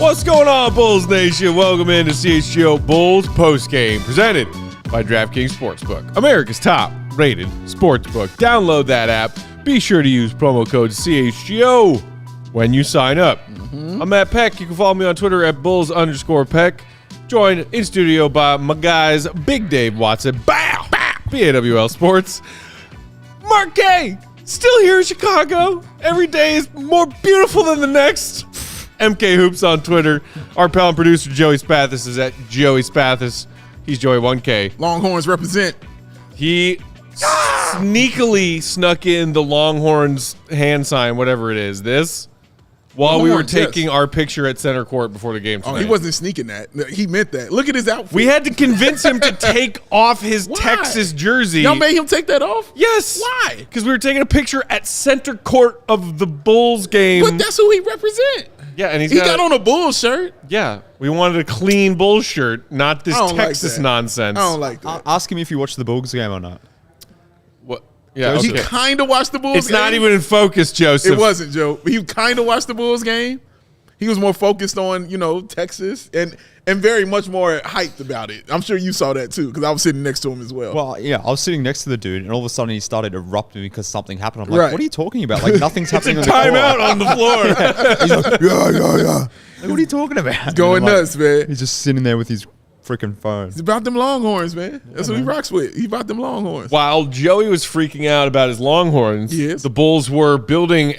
What's going on, Bulls Nation? Welcome into CHGO Bulls Postgame, presented by DraftKings Sportsbook, America's top-rated sportsbook. Download that app. Be sure to use promo code CHGO when you sign up. I'm Matt Peck. You can follow me on Twitter at Bulls_Peck. Joined in studio by my guys, Big Dave Watson, BAWL Sports. Mark K, still here in Chicago. Every day is more beautiful than the next. MK Hoops on Twitter. Our pal and producer, Joey Spathis, is at Joey Spathis. He's Joey 1K. Longhorns represent. He sneakily snuck in the Longhorns hand sign, whatever it is, while we were taking our picture at center court before the game tonight. Oh, he wasn't sneaking that. He meant that. Look at his outfit. We had to convince him to take off his Texas jersey. Y'all made him take that off? Yes. Why? Because we were taking a picture at center court of the Bulls game. But that's who he represent. Yeah, and he got on a Bulls shirt. Yeah, we wanted a clean Bulls shirt, not this Texas nonsense. I don't like that. Ask him if he watched the Bulls game or not. What? Yeah, He kind of watched the Bulls game. It's not even in focus, Joseph. It wasn't, Joe. He kind of watched the Bulls game. He was more focused on, Texas and very much more hyped about it. I'm sure you saw that too, because I was sitting next to him as well. Well, yeah, I was sitting next to the dude, and all of a sudden he started erupting because something happened. I'm like, what are you talking about? Like, nothing's happening on the court. Timeout on the floor. He's like, yeah. Like, what are you talking about? He's going nuts, man. He's just sitting there with his freaking phone. It's about them Longhorns, man. That's what he rocks with. He's about them Longhorns. While Joey was freaking out about his Longhorns, the Bulls were building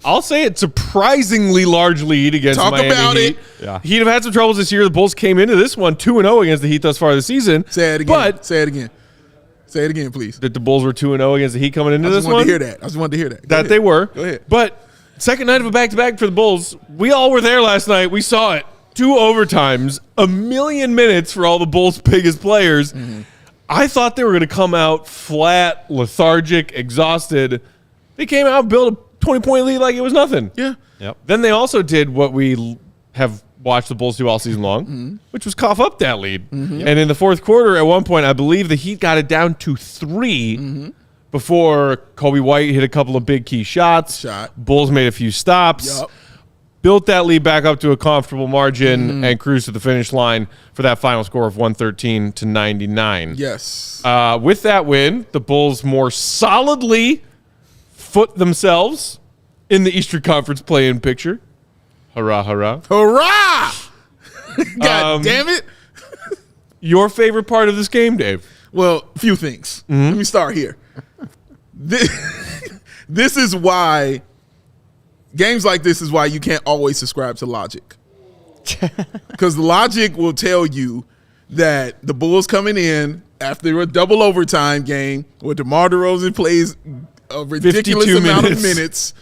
I'll say it, surprisingly large lead against Miami Heat. Yeah. Heat have had some troubles this year. The Bulls came into this one 2-0 against the Heat thus far this season. Say it again. Say it again, please. That the Bulls were 2-0 against the Heat coming into this one. I just wanted to hear that. That they were. Go ahead. But second night of a back-to-back for the Bulls. We all were there last night. We saw it. 2 overtimes, 1,000,000 minutes for all the Bulls' biggest players. I thought they were going to come out flat, lethargic, exhausted. They came out and built a 20-point lead like it was nothing. Yeah. Yep. Then they also did what we have watched the Bulls do all season long, which was cough up that lead. And in the fourth quarter, at one point, I believe the Heat got it down to 3 before Kobe White hit a couple of big key shots. Bulls made a few stops. Built that lead back up to a comfortable margin and cruised to the finish line for that final score of 113-99. Yes. With that win, the Bulls more solidly foot themselves in the Eastern Conference play-in picture. Hurrah, hurrah. Hurrah! God damn it. Your favorite part of this game, Dave? Well, a few things. Let me start here. This is why games like this is why you can't always subscribe to logic. Because logic will tell you that the Bulls coming in after a double overtime game where DeMar DeRozan plays a ridiculous amount of minutes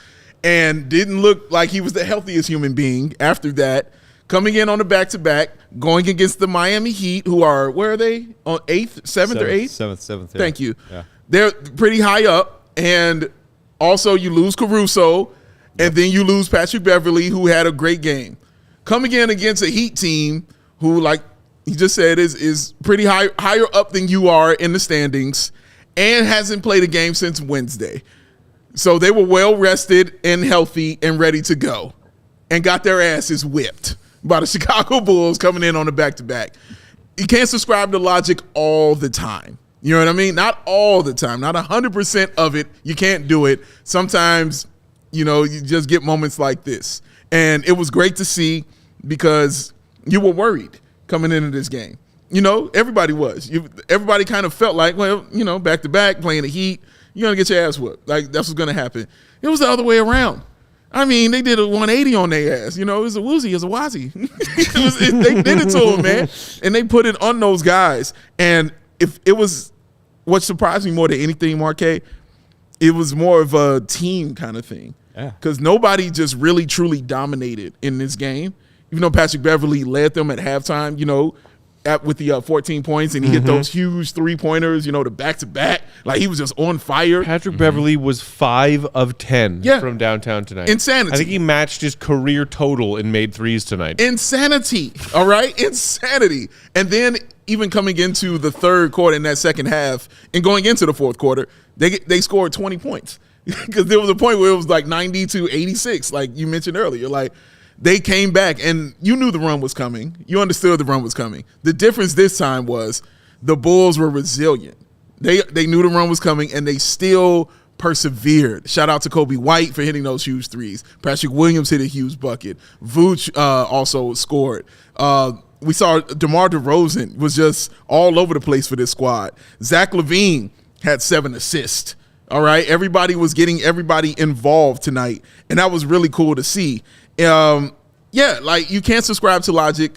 and didn't look like he was the healthiest human being after that, coming in on the back-to-back, going against the Miami Heat, who are, where are they? On 8th, 7th or 8th? 7th. Yeah. Thank you. Yeah. They're pretty high up, and also you lose Caruso, and then you lose Patrick Beverley, who had a great game. Coming in against a Heat team who, like he just said, is pretty higher up than you are in the standings and hasn't played a game since Wednesday. So they were well-rested and healthy and ready to go and got their asses whipped by the Chicago Bulls coming in on the back-to-back. You can't subscribe to logic all the time. You know what I mean? Not all the time. Not 100% of it. You can't do it. Sometimes, you just get moments like this. And it was great to see because you were worried coming into this game. Everybody was. Everybody kind of felt like, well, back-to-back, playing the Heat, you're going to get your ass whooped. Like, that's what's going to happen. It was the other way around. I mean, they did a 180 on their ass. It was a woozy, it was a wazzy. They did it to them, man. And they put it on those guys. And if it was what surprised me more than anything, Marquet, it was more of a team kind of thing. Yeah. Because nobody just really, truly dominated in this game. Even though Patrick Beverley led them at halftime, with the 14 points, and he hit those huge three-pointers, the back-to-back. Like, he was just on fire. Patrick Beverley was 5 of 10 from downtown tonight. Insanity. I think he matched his career total in made threes tonight. Insanity, all right? Insanity. And then even coming into the third quarter in that second half and going into the fourth quarter, they scored 20 points. Because there was a point where it was like 90-86, like you mentioned earlier. Like, they came back, and you knew the run was coming. You understood the run was coming. The difference this time was the Bulls were resilient. They knew the run was coming, and they still persevered. Shout out to Kobe White for hitting those huge threes. Patrick Williams hit a huge bucket. Vooch also scored. We saw DeMar DeRozan was just all over the place for this squad. Zach LaVine had 7 assists. All right, everybody was getting everybody involved tonight, and that was really cool to see. Like you can't subscribe to logic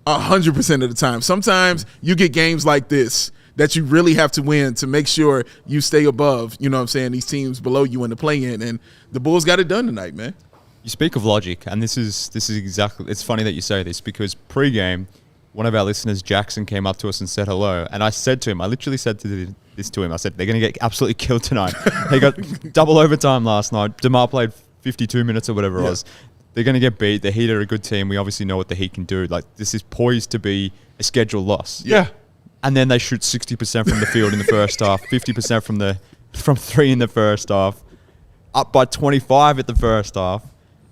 100% of the time. Sometimes you get games like this that you really have to win to make sure you stay above, you know what I'm saying, these teams below you in the play-in, and the Bulls got it done tonight, man. You speak of logic, and this is exactly, it's funny that you say this, because pre-game, one of our listeners, Jackson, came up to us and said hello, and I said to him, I literally said this to him, I said, they're going to get absolutely killed tonight. They got double overtime last night. DeMar played 52 minutes or whatever it was. They're going to get beat. The Heat are a good team. We obviously know what the Heat can do. Like, this is poised to be a scheduled loss. Yeah. And then they shoot 60% from the field in the first half, 50% from 3 in the first half, up by 25 at the first half.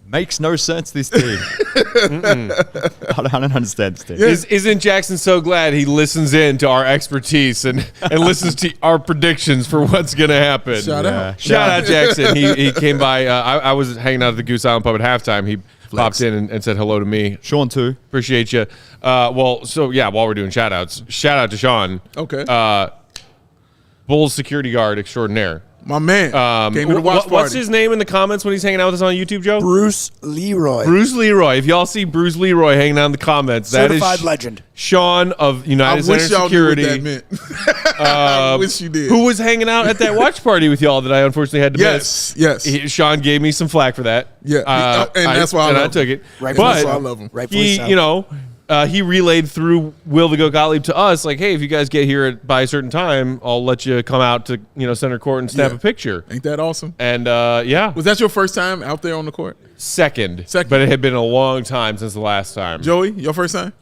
Makes no sense, this team. I don't understand this team. Isn't Jackson so glad he listens in to our expertise and listens to our predictions for what's going to happen? Shout out. Shout out, Jackson. He came by. I was hanging out at the Goose Island Pub at halftime. He popped in and said hello to me. Sean, too. Appreciate you. While we're doing shout-outs, shout out to Sean. Okay. Bulls security guard extraordinaire. My man came to the watch party. What's his name in the comments when he's hanging out with us on YouTube, Joe? Bruce Leroy. Bruce Leroy. If y'all see Bruce Leroy hanging out in the comments, that is certified legend. Sean of United Center Security. I wish y'all knew what that meant. I wish you did. Who was hanging out at that watch party with y'all that I unfortunately had to miss? Yes. Sean gave me some flack for that. Yeah, and that's why I took it. Rightfully But I love him. Rightfully so. he relayed through Will the Go Gottlieb to us, like, hey, if you guys get here by a certain time, I'll let you come out to center court and snap a picture. Ain't that awesome? And Was that your first time out there on the court? Second, but it had been a long time since the last time. Joey, your first time?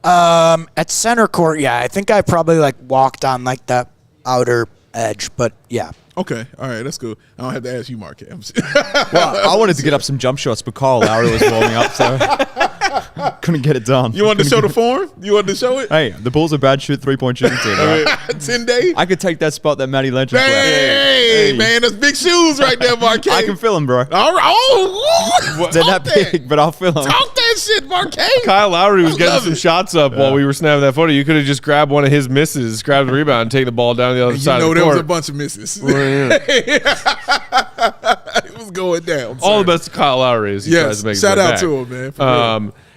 At center court, yeah. I think I probably walked on that outer edge, but yeah. Okay, all right, that's cool. I don't have to ask you, Mark. Well, I wanted to get up some jump shots, but Kyle Lowry was warming up, so couldn't get it done. You wanted to show the form? You wanted to show it? Hey, the Bulls are bad three-point shooting team, right? 10 days? I could take that spot that Matty Legend played. Hey, man, that's big shoes right there, Mark. I can fill them, bro. All right. Oh, they're not big, but I'll fill them. Talk that shit, Mark. Kyle Lowry was getting some shots up while we were snapping that photo. You could have just grabbed one of his misses, grabbed the rebound, and take the ball down the other side of the court. There was a bunch of misses. It was going down. All the best to Kyle Lowry as he tries to make shout it out back. to him, man.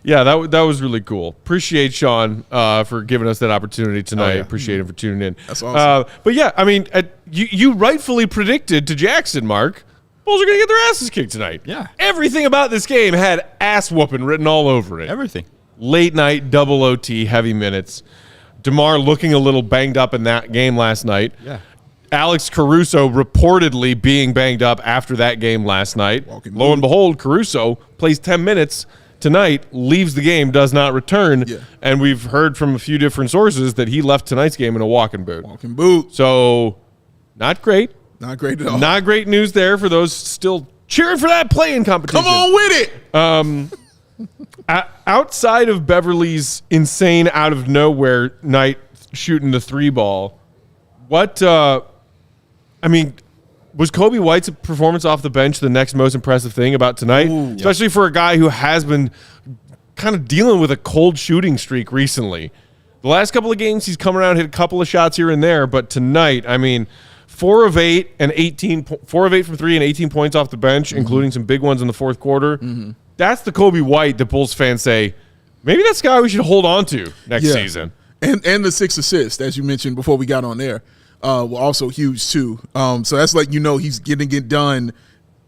Yeah, that was really cool. Appreciate Sean for giving us that opportunity tonight. Appreciate him for tuning in. That's awesome. But yeah, I mean, you rightfully predicted to Jackson, Mark, Bulls are going to get their asses kicked tonight. Yeah. Everything about this game had ass whooping written all over it. Everything. Late night, double OT, heavy minutes. DeMar looking a little banged up in that game last night. Yeah. Alex Caruso reportedly being banged up after that game last night. Lo and behold, Caruso plays 10 minutes tonight, leaves the game, does not return. Yeah. And we've heard from a few different sources that he left tonight's game in a walking boot. Walking boot. So, not great. Not great at all. Not great news there for those still cheering for that play-in competition. Come on with it. Outside of Beverley's insane out-of-nowhere night shooting the 3-ball, was Kobe White's performance off the bench the next most impressive thing about tonight? Especially for a guy who has been kind of dealing with a cold shooting streak recently. The last couple of games, he's come around, hit a couple of shots here and there, but tonight, 4 of 8 from 3 and 18 points off the bench, including some big ones in the fourth quarter. That's the Kobe White that Bulls fans say, maybe that's the guy we should hold on to next season. And the 6 assists, as you mentioned before we got on there, were also huge too. So that's he's getting it done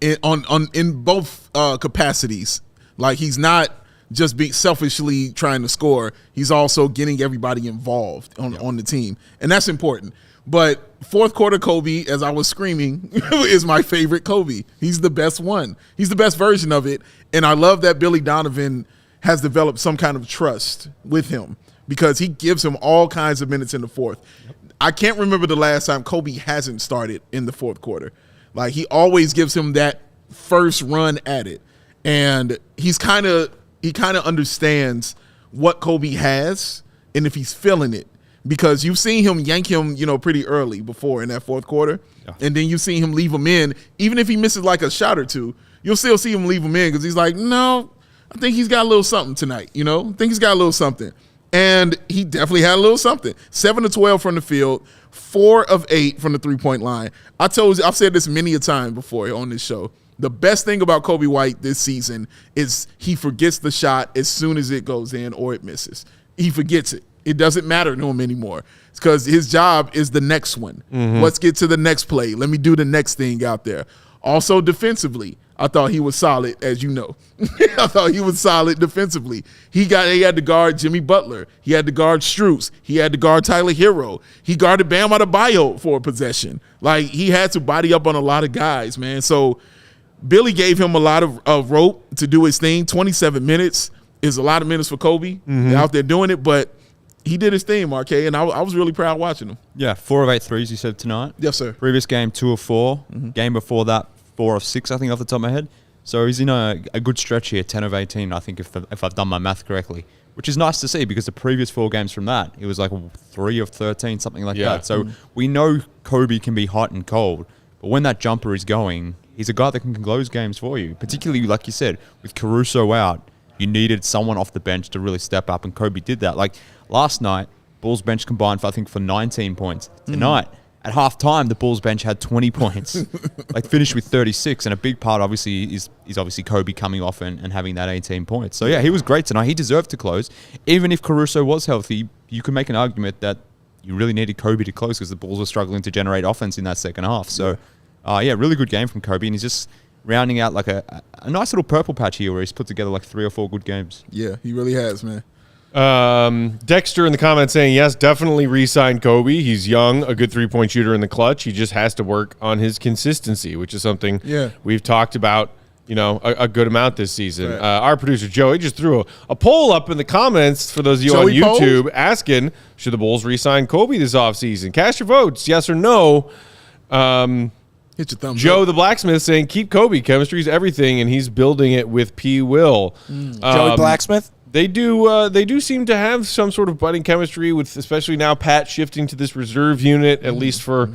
in both capacities. Like, he's not just being selfishly trying to score. He's also getting everybody involved on the team. And that's important. But fourth quarter Kobe, as I was screaming, is my favorite Kobe. He's the best one. He's the best version of it. And I love that Billy Donovan has developed some kind of trust with him because he gives him all kinds of minutes in the fourth. I can't remember the last time Kobe hasn't started in the fourth quarter. Like, he always gives him that first run at it. And he's kind of he kind of understands what Kobe has and if he's feeling it. Because you've seen him yank him, pretty early before in that fourth quarter. Yeah. And then you've seen him leave him in. Even if he misses like a shot or two, you'll still see him leave him in because he's like, no, I think he's got a little something tonight, I think he's got a little something. And he definitely had a little something. 7 of 12 from the field, 4 of 8 from the three-point line. I've said this many a time before on this show. The best thing about Kobe White this season is he forgets the shot as soon as it goes in or it misses. He forgets it. It doesn't matter to him anymore. It's because his job is the next one. Mm-hmm. Let's get to the next play. Let me do the next thing out there. Also defensively, I thought he was solid, as you know. I thought he was solid defensively. He had to guard Jimmy Butler. He had to guard Strus. He had to guard Tyler Hero. He guarded Bam Adebayo for a possession. Like, he had to body up on a lot of guys, man. So Billy gave him a lot of rope to do his thing. 27 minutes is a lot of minutes for Kobe. They're out there doing it, but he did his thing, Marquet, and I was really proud watching him. Yeah, 4 of 8 threes, you said tonight. Yes, sir. Previous game, 2 of 4. Mm-hmm. Game before that, 4 of 6, I think, off the top of my head. So he's in a good stretch here, 10 of 18, I think, if I've done my math correctly, which is nice to see because the previous 4 games from that, it was like 3 of 13, something like that. So we know Kobe can be hot and cold, but when that jumper is going, he's a guy that can close games for you, particularly, like you said, with Caruso out. You needed someone off the bench to really step up, and Kobe did that. Like last night, Bulls bench combined for 19 points. Tonight, at halftime, the Bulls bench had 20 points, finished with 36, and a big part obviously is obviously Kobe coming off and having that 18 points. So yeah, he was great tonight. He deserved to close. Even if Caruso was healthy, you could make an argument that you really needed Kobe to close because the Bulls were struggling to generate offense in that second half. So really good game from Kobe, and he's just rounding out like a nice little purple patch here where he's put together 3 or 4 good games. Yeah, he really has, man. Dexter in the comments saying, yes, definitely re-signed Kobe. He's young, a good three-point shooter in the clutch. He just has to work on his consistency, which is something we've talked about, a good amount this season. Right. Our producer, Joey, just threw a poll up in the comments for those of you Joey on YouTube polls? Asking, should the Bulls re-sign Kobe this offseason? Cast your votes, yes or no. Hit your thumbs Joe up. the Blacksmith saying, keep Kobe. Chemistry's everything, and he's building it with P. Will. Joey Blacksmith? They do seem to have some sort of budding chemistry with, especially now Pat shifting to this reserve unit, at least for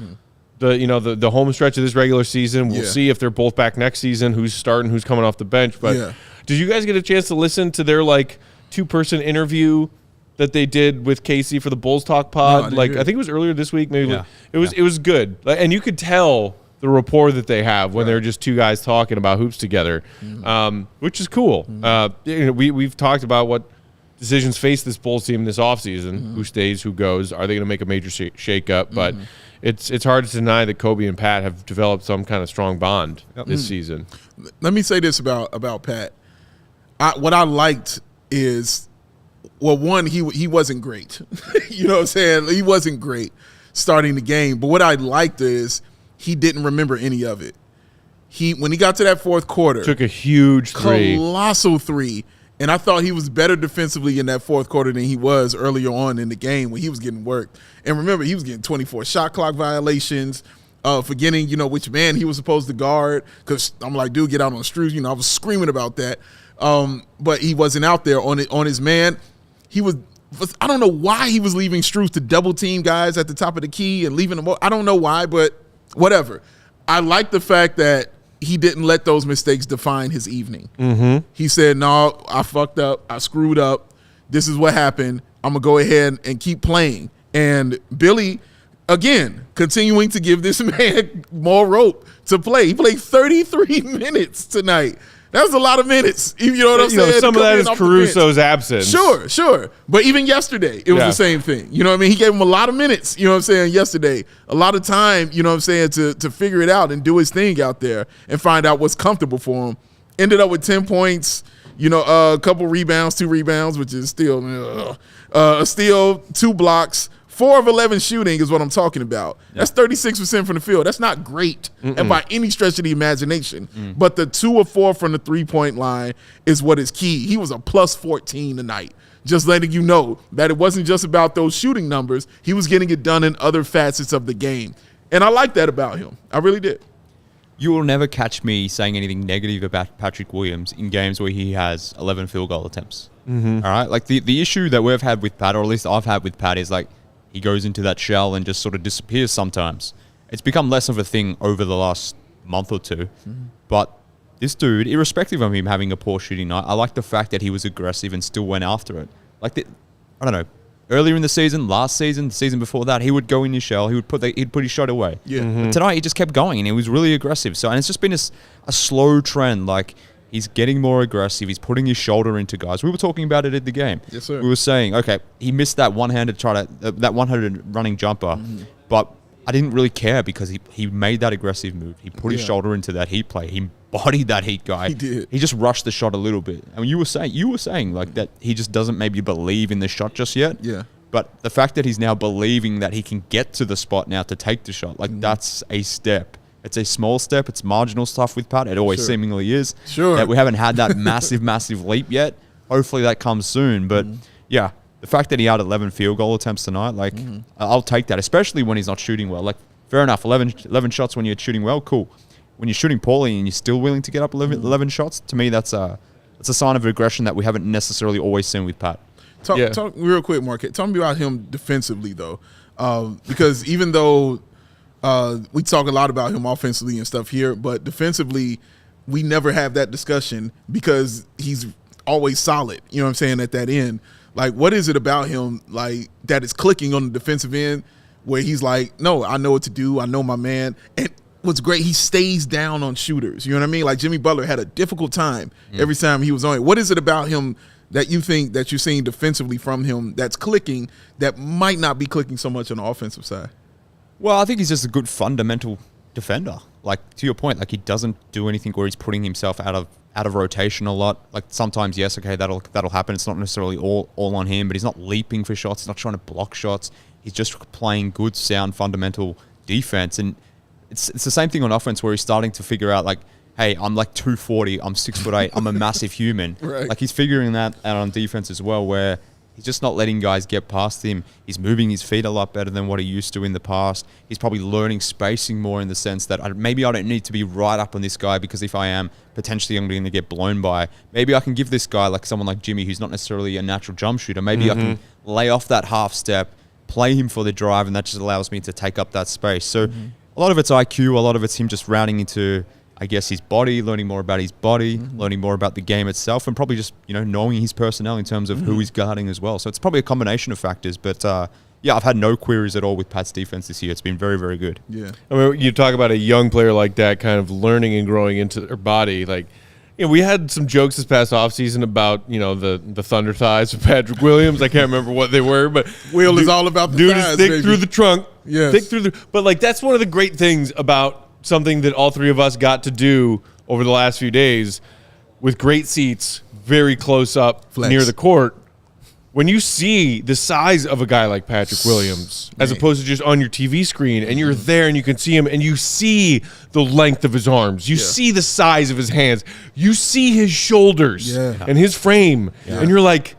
the home stretch of this regular season. We'll see if they're both back next season, who's starting, who's coming off the bench. But did you guys get a chance to listen to their 2-person interview that they did with Casey for the Bulls Talk pod? I think it was earlier this week. Maybe it was good, and you could tell the rapport that they have when they're just 2 guys talking about hoops together, which is cool. We've talked about what decisions face this Bulls team this offseason, who stays, who goes. Are they going to make a major shakeup? But it's hard to deny that Kobe and Pat have developed some kind of strong bond this season. Let me say this about Pat. What I liked is, well, one, he wasn't great. You know what I'm saying? He wasn't great starting the game. But what I liked is he didn't remember any of it. When he got to that fourth quarter, took a huge colossal three, and I thought he was better defensively in that fourth quarter than he was earlier on in the game when he was getting worked. And remember, he was getting 24 shot clock violations, forgetting which man he was supposed to guard. Because I'm like, dude, get out on Strus. I was screaming about that, but he wasn't out there on his man. He was. I don't know why he was leaving Strus to double team guys at the top of the key and leaving them. I don't know why, but whatever. I like the fact that he didn't let those mistakes define his evening. He said, no, I fucked up. I screwed up. This is what happened. I'm going to go ahead and keep playing. And Billy, again, continuing to give this man more rope to play. He played 33 minutes tonight. That was a lot of minutes. You know what I'm saying? Some of that is Caruso's absence. Sure. But even yesterday, it was the same thing. You know what I mean? He gave him a lot of minutes, you know what I'm saying, yesterday. A lot of time, you know what I'm saying, to figure it out and do his thing out there and find out what's comfortable for him. Ended up with 10 points, a couple rebounds, 2 rebounds, which is still a steal, 2 blocks. 4 of 11 shooting is what I'm talking about. That's 36% from the field. That's not great and by any stretch of the imagination. But the 2 of 4 from the three-point line is what is key. He was a plus 14 tonight, just letting you know that it wasn't just about those shooting numbers. He was getting it done in other facets of the game. And I like that about him. I really did. you will never catch me saying anything negative about Patrick Williams in games where he has 11 field goal attempts. All right? Like, the issue that we've had with Pat, or at least I've had with Pat, is like he goes into that shell and just sort of disappears sometimes. It's become less of a thing over the last month or two. But this dude, irrespective of him having a poor shooting night, I like the fact that he was aggressive and still went after it. Like, I don't know, earlier in the season, last season, the season before that, he would go in his shell, he'd put his shot away. Yeah. But tonight, he just kept going, and he was really aggressive. So, and it's just been a slow trend. Like, he's getting more aggressive. He's putting his shoulder into guys. We were talking about it at the game. Yes, sir. We were saying, okay, he missed that one-handed that one-handed running jumper, but I didn't really care because he made that aggressive move. He put his shoulder into that heat play. He bodied that heat guy. He did. He just rushed the shot a little bit. I mean, you were saying like that he just doesn't maybe believe in the shot just yet. Yeah. But the fact that he's now believing that he can get to the spot now to take the shot, like that's a step. It's a small step. It's marginal stuff with Pat. It always seemingly is. Sure. That we haven't had that massive leap yet. Hopefully that comes soon. But yeah, the fact that he had 11 field goal attempts tonight, like I'll take that, especially when he's not shooting well. Like, fair enough, 11 shots when you're shooting well, cool. When you're shooting poorly and you're still willing to get up 11 shots, to me that's a sign of aggression that we haven't necessarily always seen with Pat. Talk real quick, Mark. Talk me about him defensively, though, because even though we talk a lot about him offensively and stuff here, but defensively, we never have that discussion because he's always solid. You know what I'm saying, at that end. Like, what is it about him, like, that is clicking on the defensive end where he's like, no, I know what to do. I know my man. And what's great, he stays down on shooters. You know what I mean? Like, Jimmy Butler had a difficult time every time he was on it. What is it about him that you think that you're seeing defensively from him that's clicking that might not be clicking so much on the offensive side? Well, I think he's just a good fundamental defender. Like, to your point, like, he doesn't do anything where he's putting himself out of rotation a lot. Like, sometimes, yes, okay, that'll happen. It's not necessarily all on him, but he's not leaping for shots. He's not trying to block shots. He's just playing good, sound, fundamental defense. And it's the same thing on offense where he's starting to figure out, like, hey, I'm like 240, I'm 6'8", I'm a massive human. Right. Like, he's figuring that out on defense as well, where he's just not letting guys get past him. He's moving his feet a lot better than what he used to in the past. He's probably learning spacing more in the sense that maybe I don't need to be right up on this guy because if I am, potentially I'm going to get blown by. Maybe I can give this guy, like someone like Jimmy, who's not necessarily a natural jump shooter, maybe I can lay off that half step, play him for the drive, and that just allows me to take up that space. So a lot of it's IQ, a lot of it's him just rounding into, I guess, his body, learning more about his body, learning more about the game itself, and probably just, knowing his personnel in terms of who he's guarding as well. So it's probably a combination of factors. But, yeah, I've had no queries at all with Pat's defense this year. It's been very, very good. Yeah. I mean, you talk about a young player like that kind of learning and growing into their body. Like, we had some jokes this past offseason about, the thunder thighs of Patrick Williams. I can't remember what they were, but Will is all about the dude thighs, is thick baby. through the trunk. Yes. Thick through the. But like that's one of the great things about something that all three of us got to do over the last few days with great seats, very close up Flex. near the court. When you see the size of a guy like Patrick Williams, as opposed to just on your TV screen, and you're there and you can see him, and you see the length of his arms, you see the size of his hands, you see his shoulders and his frame, and you're like,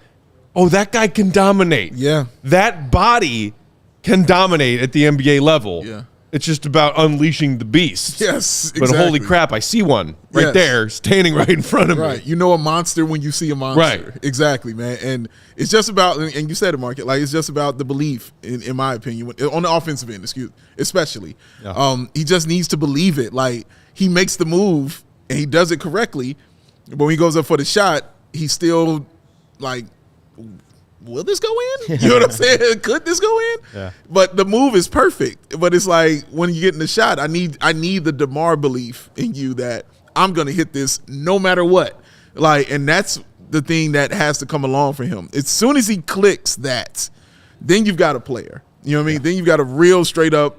oh, that guy can dominate. Yeah. That body can dominate at the NBA level. Yeah. It's just about unleashing the beast. Yes, But holy crap, I see one right there standing right in front of me. Right. You know a monster when you see a monster. Right. Exactly, man. And it's just about, and you said it, Mark, like it's just about the belief, in my opinion, on the offensive end, especially. Yeah. He just needs to believe it. Like, he makes the move, and he does it correctly, but when he goes up for the shot, he's still like, will this go in? You know what I'm saying? Could this go in? Yeah. But the move is perfect. But it's like when you get in the shot, I need the DeMar belief in you that I'm gonna hit this no matter what. Like, and that's the thing that has to come along for him. As soon as he clicks that, then you've got a player. You know what I mean? Then you've got a real straight up,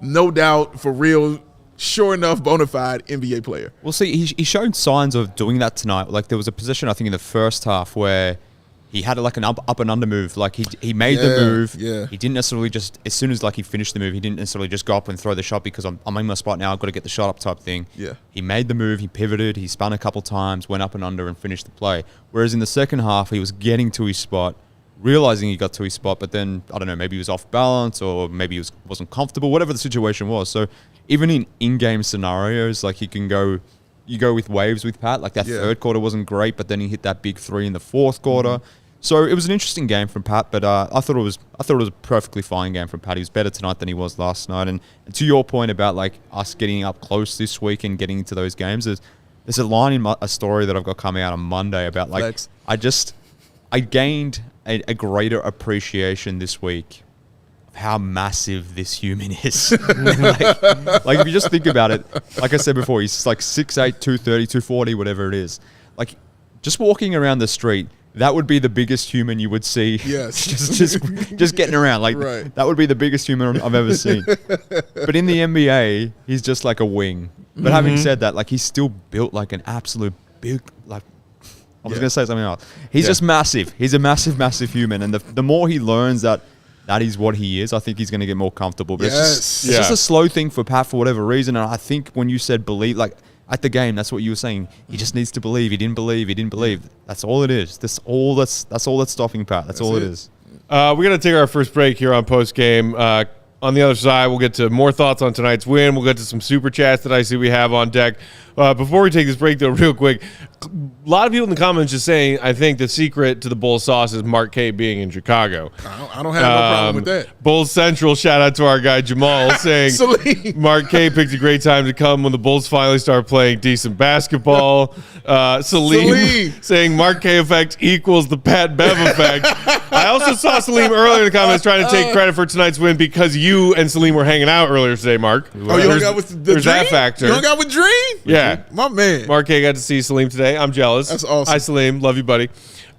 no doubt, for real, sure enough, bona fide NBA player. Well, see, he showed signs of doing that tonight. Like, there was a position, I think, in the first half where he had like an up and under move. Like he made the move. Yeah. He didn't necessarily just, as soon as like he finished the move, he didn't necessarily just go up and throw the shot because I'm in my spot now, I've got to get the shot up type thing. Yeah. He made the move, he pivoted, he spun a couple times, went up and under and finished the play. Whereas in the second half, he was getting to his spot, realizing he got to his spot, but then, I don't know, maybe he was off balance or maybe he wasn't comfortable, whatever the situation was. So even in in-game scenarios, like you go with waves with Pat. Like that third quarter wasn't great, but then he hit that big 3 in the fourth quarter. So it was an interesting game from Pat, but I thought it was a perfectly fine game from Pat. He was better tonight than he was last night. And to your point about like us getting up close this week and getting into those games, there's a line in a story that I've got coming out on Monday about like I gained a greater appreciation this week of how massive this human is. like if you just think about it, like I said before, he's like 6'8", 230, 240, whatever it is. Like just walking around the street, that would be the biggest human you would see. Yes. just getting around. Like that would be the biggest human I've ever seen. But in the NBA, he's just like a wing. But having said that, like he's still built like an absolute big, like I was going to say something else. He's just massive. He's a massive, massive human. And the more he learns that is what he is, I think he's going to get more comfortable. But it's just a slow thing for Pat for whatever reason. And I think when you said believe, like at the game, that's what you were saying. He just needs to believe. He didn't believe. That's all it is. That's all that's stopping Pat. That's all it is. We're going to take our first break here on Post Game. On the other side, we'll get to more thoughts on tonight's win. We'll get to some super chats that I see we have on deck. Before we take this break, though, real quick, a lot of people in the comments just saying, I think the secret to the Bulls sauce is Mark K being in Chicago. I don't have no problem with that. Bulls Central, shout out to our guy Jamal saying Mark K picked a great time to come when the Bulls finally start playing decent basketball. Salim saying Mark K effect equals the Pat Bev effect. I also saw Salim earlier in the comments trying to take credit for tonight's win because you and Salim were hanging out earlier today, Mark. Oh, you hung out with the There's Dream? that factor. You hung out with Dream? Yeah. My man. Mark K got to see Salim today. I'm jealous. That's awesome. Hi, Salim. Love you, buddy.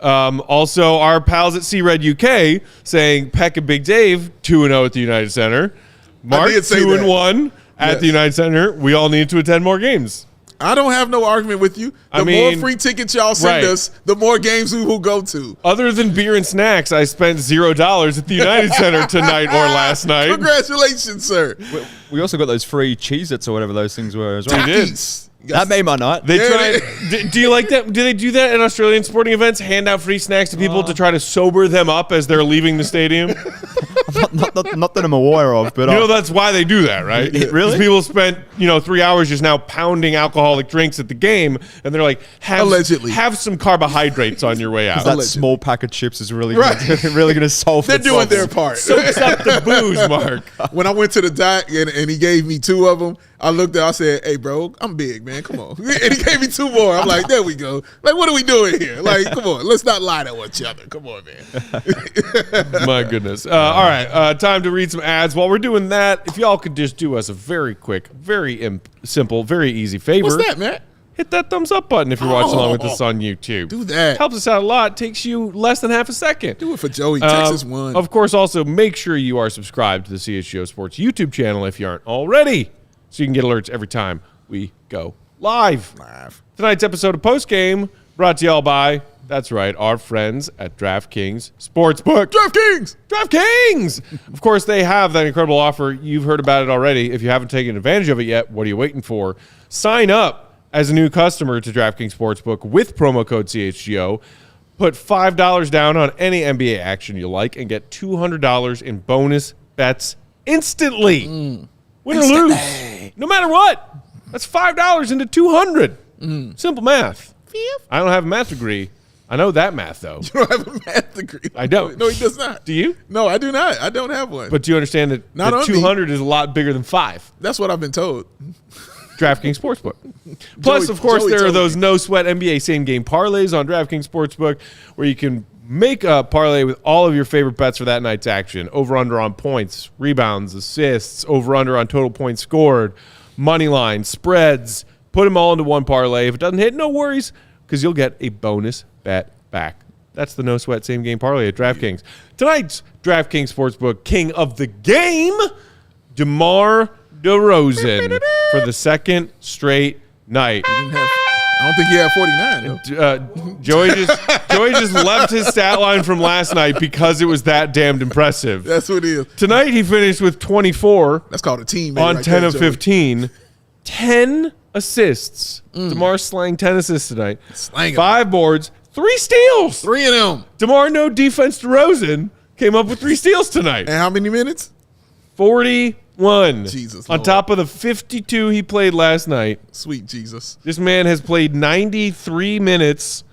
Also, our pals at C-Red UK saying Peck and Big Dave 2-0 at the United Center. Mark 2-1 at the United Center. We all need to attend more games. I don't have no argument with you. The more free tickets y'all send us, the more games we will go to. Other than beer and snacks, I spent $0 at the United Center tonight or last night. Congratulations, sir. We also got those free Cheez-Its or whatever those things were as well. We did. That made my night. They tried. Do you like that? Do they do that at Australian sporting events? Hand out free snacks to people to try to sober them up as they're leaving the stadium? not that I'm aware of, but that's why they do that, right? Really? People spent 3 hours just now pounding alcoholic drinks at the game, and they're like, allegedly have some carbohydrates on your way out. That small pack of chips is really really going to solve. They're doing their part. Soaks up the booze, Mark. When I went to the doc and he gave me 2 of them, I looked at, I said, "Hey, bro, I'm big, man. Come on." And he gave me 2 more. I'm like, "There we go. Like, what are we doing here? Like, come on, let's not lie to each other. Come on, man." My goodness. All right, time to read some ads. While we're doing that, if y'all could just do us a very quick, very simple, very easy favor. What's that, man? Hit that thumbs up button if you're watching along with us on YouTube. Do that. Helps us out a lot. Takes you less than half a second. Do it for Joey. Texas won. Of course, also make sure you are subscribed to the CHGO Sports YouTube channel if you aren't already, so you can get alerts every time we go live. Tonight's episode of Post Game brought to y'all by, that's right, our friends at DraftKings Sportsbook. DraftKings! Of course, they have that incredible offer. You've heard about it already. If you haven't taken advantage of it yet, what are you waiting for? Sign up as a new customer to DraftKings Sportsbook with promo code CHGO. Put $5 down on any NBA action you like and get $200 in bonus bets instantly. Win or lose. No matter what. That's $5 into $200. Simple math. I don't have a math degree. I know that math, though. You don't have a math degree. I don't. No, he does not. Do you? No, I do not. I don't have one. But do you understand that 200 is a lot bigger than 5? That's what I've been told. DraftKings Sportsbook. Plus, of course, there are those no-sweat NBA same-game parlays on DraftKings Sportsbook where you can make a parlay with all of your favorite bets for that night's action. Over-under on points, rebounds, assists, over-under on total points scored, money line, spreads. Put them all into one parlay. If it doesn't hit, no worries, because you'll get a bonus bet back. That's the no-sweat same-game parlay at DraftKings. Tonight's DraftKings Sportsbook king of the game, DeMar DeRozan, for the second straight night. I don't think he had 49. Joey just left his stat line from last night because it was that damned impressive. That's what it is. Tonight he finished with 24. That's called a team. On 10 of 15. 10 assists. DeMar slang 10 assists tonight. 5 boards, 3 steals. 3 of them. DeMar, no defense DeRozan, came up with 3 steals tonight. And how many minutes? 40 Jesus, On Lord. top of the 52 he played last night. Sweet Jesus. This man has played 93 minutes